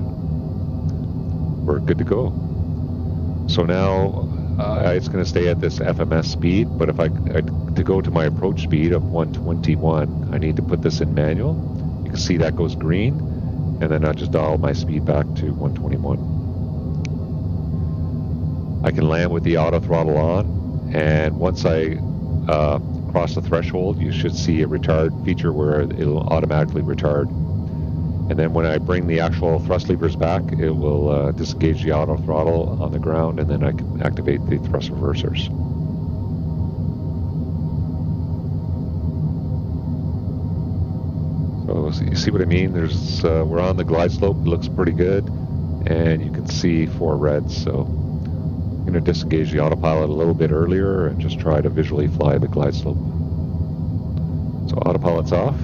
we're good to go. So now it's going to stay at this FMS speed, but if to go to my approach speed of 121, I need to put this in manual. You can see that goes green, and then I just dial my speed back to 121. I can land with the auto throttle on, and once I cross the threshold, you should see a retard feature where it'll automatically retard. And then when I bring the actual thrust levers back, it will disengage the auto throttle on the ground, and then I can activate the thrust reversers. So you see what I mean? There's we're on the glide slope. It looks pretty good, and you can see 4 reds. So I'm going to disengage the autopilot a little bit earlier and just try to visually fly the glide slope. So autopilot's off.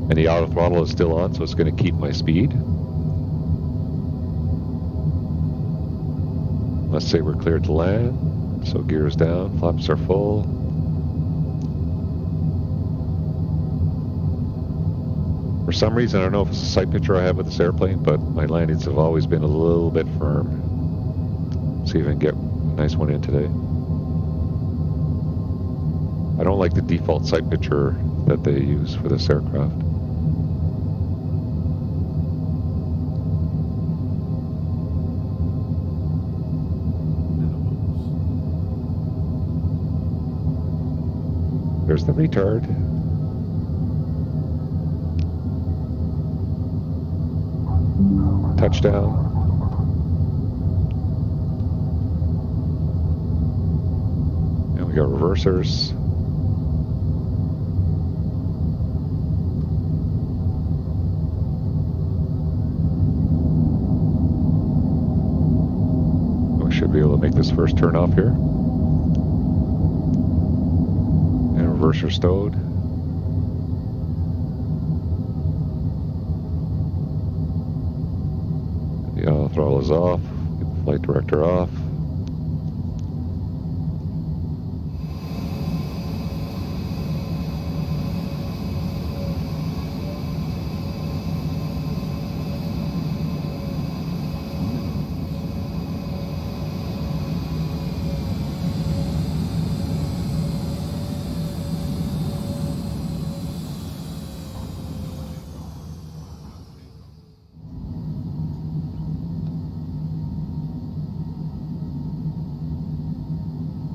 And the auto throttle is still on, so it's going to keep my speed. Let's say we're cleared to land. So gear is down, flaps are full. For some reason, I don't know if it's a sight picture I have with this airplane, but my landings have always been a little bit firm. Let's see if I can get a nice one in today. I don't like the default sight picture that they use for this aircraft. There's the retard. Touchdown. And we got reversers. We should be able to make this first turn off here. Reverser stowed. The auto throttle is off. Get the flight director off.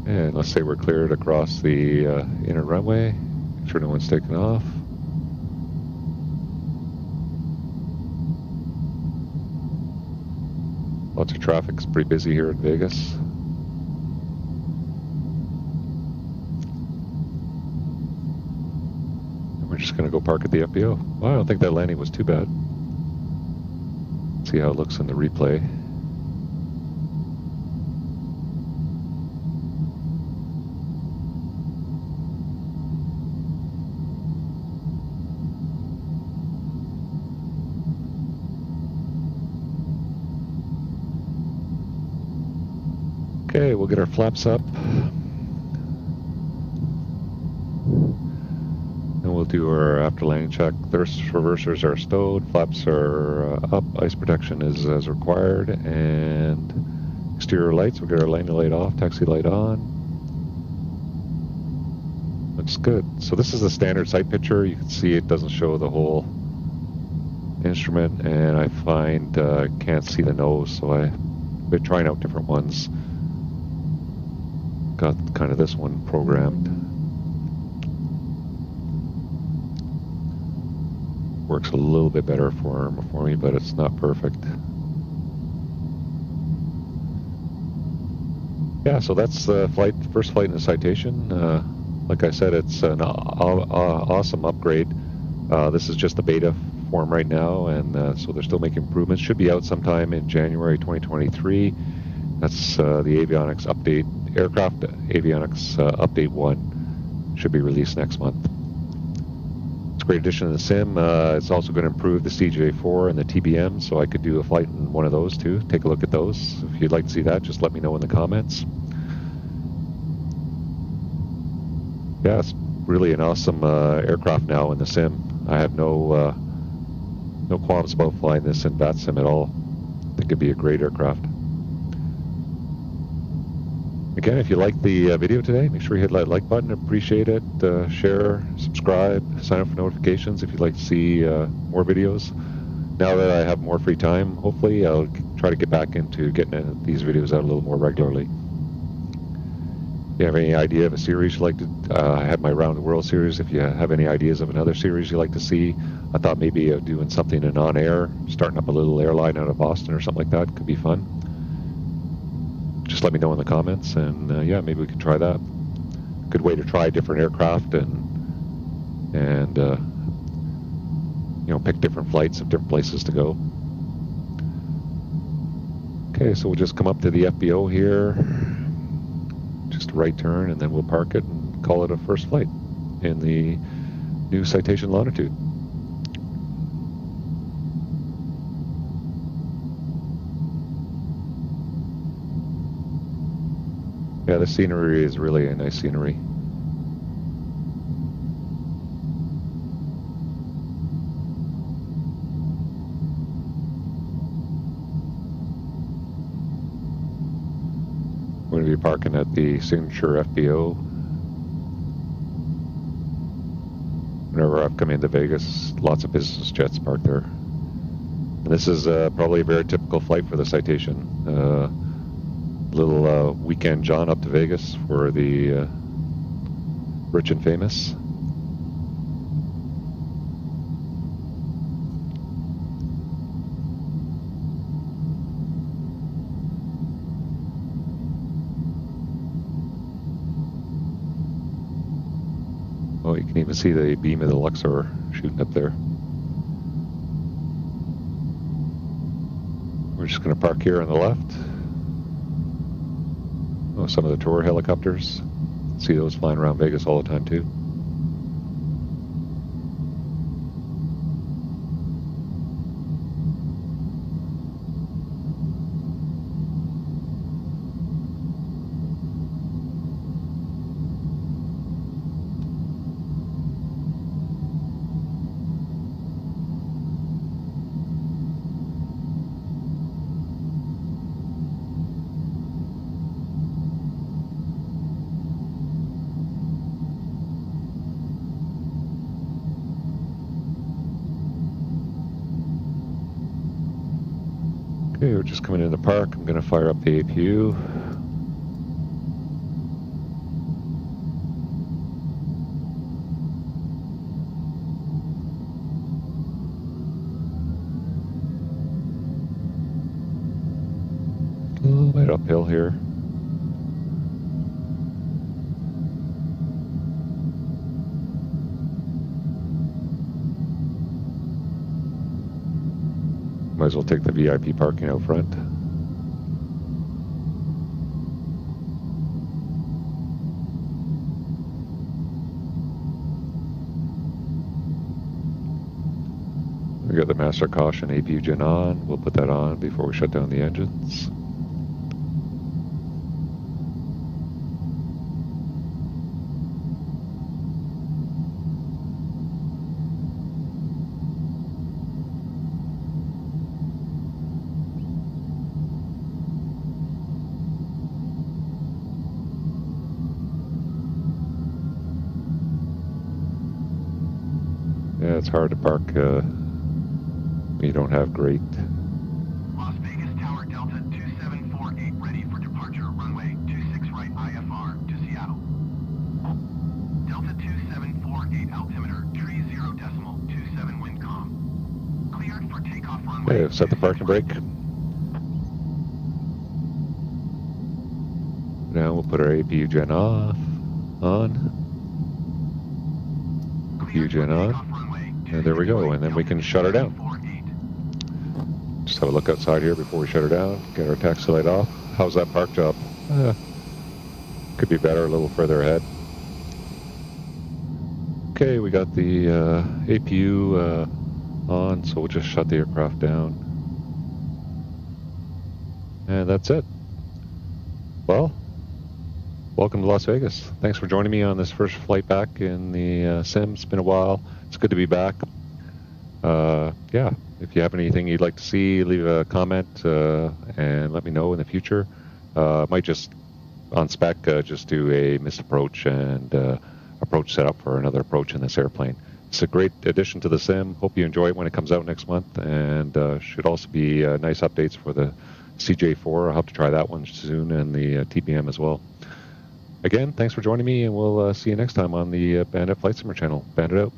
And let's say we're cleared across the inner runway. Make sure no one's taken off. Lots of traffic. It's pretty busy here in Vegas. And we're just going to go park at the FBO. Well, I don't think that landing was too bad. See how it looks in the replay. Okay, we'll get our flaps up. And we'll do our after landing check. Thrust reversers are stowed, flaps are up, ice protection is as required, and exterior lights, we'll get our landing light off, taxi light on. Looks good. So this is the standard sight picture. You can see it doesn't show the whole instrument, and I find can't see the nose, so I've been trying out different ones. Got kind of this one programmed. Works a little bit better for me, but it's not perfect. Yeah, so that's the first flight in the Citation. Like I said, it's an awesome upgrade This is just the beta form right now, and so they're still making improvements. Should be out sometime in January 2023. That's the avionics update, Aircraft Avionics Update 1 should be released next month. It's a great addition to the sim. It's also going to improve the CJ4 and the TBM, so I could do a flight in one of those too. Take a look at those. If you'd like to see that, just let me know in the comments. Yeah, it's really an awesome aircraft now in the sim. I have no qualms about flying this in bat sim at all. I think it'd be a great aircraft. Again, if you liked the video today, make sure you hit that like button. Appreciate it. Share, subscribe, sign up for notifications if you'd like to see more videos. Now that I have more free time, hopefully I'll try to get back into getting these videos out a little more regularly. If you have any idea of a series you'd like to, I have my Round the World series. If you have any ideas of another series you'd like to see, I thought maybe doing something in on-air, starting up a little airline out of Boston or something like that could be fun. Just let me know in the comments, and yeah, maybe we could try that. Good way to try different aircraft and you know, pick different flights of different places to go. Okay, so we'll just come up to the FBO here, just a right turn, and then we'll park it and call it a first flight in the new Citation Longitude. Yeah, the scenery is really a nice scenery. We're going to be parking at the signature FBO. Whenever I've come into Vegas, lots of business jets parked there. And this is probably a very typical flight for the Citation. Little weekend John up to Vegas for the rich and famous. Oh, you can even see the beam of the Luxor shooting up there. We're just going to park here on the left. Oh, some of the tour helicopters. See those flying around Vegas all the time too. Okay, we're just coming in the park. I'm going to fire up the APU. A little bit uphill here. Might as well take the VIP parking out front. We got the master caution APU gen on. We'll put that on before we shut down the engines. Yeah, it's hard to park when you don't have great. Las Vegas Tower Delta 2748 ready for departure. Runway 26 right IFR to Seattle. Delta 2748 altimeter 30.27 wind calm. Cleared for takeoff runway. Okay, set the parking brake. Now we'll put our APU gen on. APU gen on. Runway And there we go, and then we can shut her down. Just have a look outside here before we shut her down, get our taxi light off. How's that park job? Could be better a little further ahead. Okay, we got the APU on, so we'll just shut the aircraft down. And that's it. Well, welcome to Las Vegas. Thanks for joining me on this first flight back in the sim. It's been a while. It's good to be back. Yeah, if you have anything you'd like to see, leave a comment and let me know in the future. Might just, on spec, just do a missed approach and approach setup for another approach in this airplane. It's a great addition to the sim. Hope you enjoy it when it comes out next month, and should also be nice updates for the CJ4. I'll have to try that one soon, and the TBM as well. Again, thanks for joining me, and we'll see you next time on the Bandit Flight Simmer channel. Bandit out.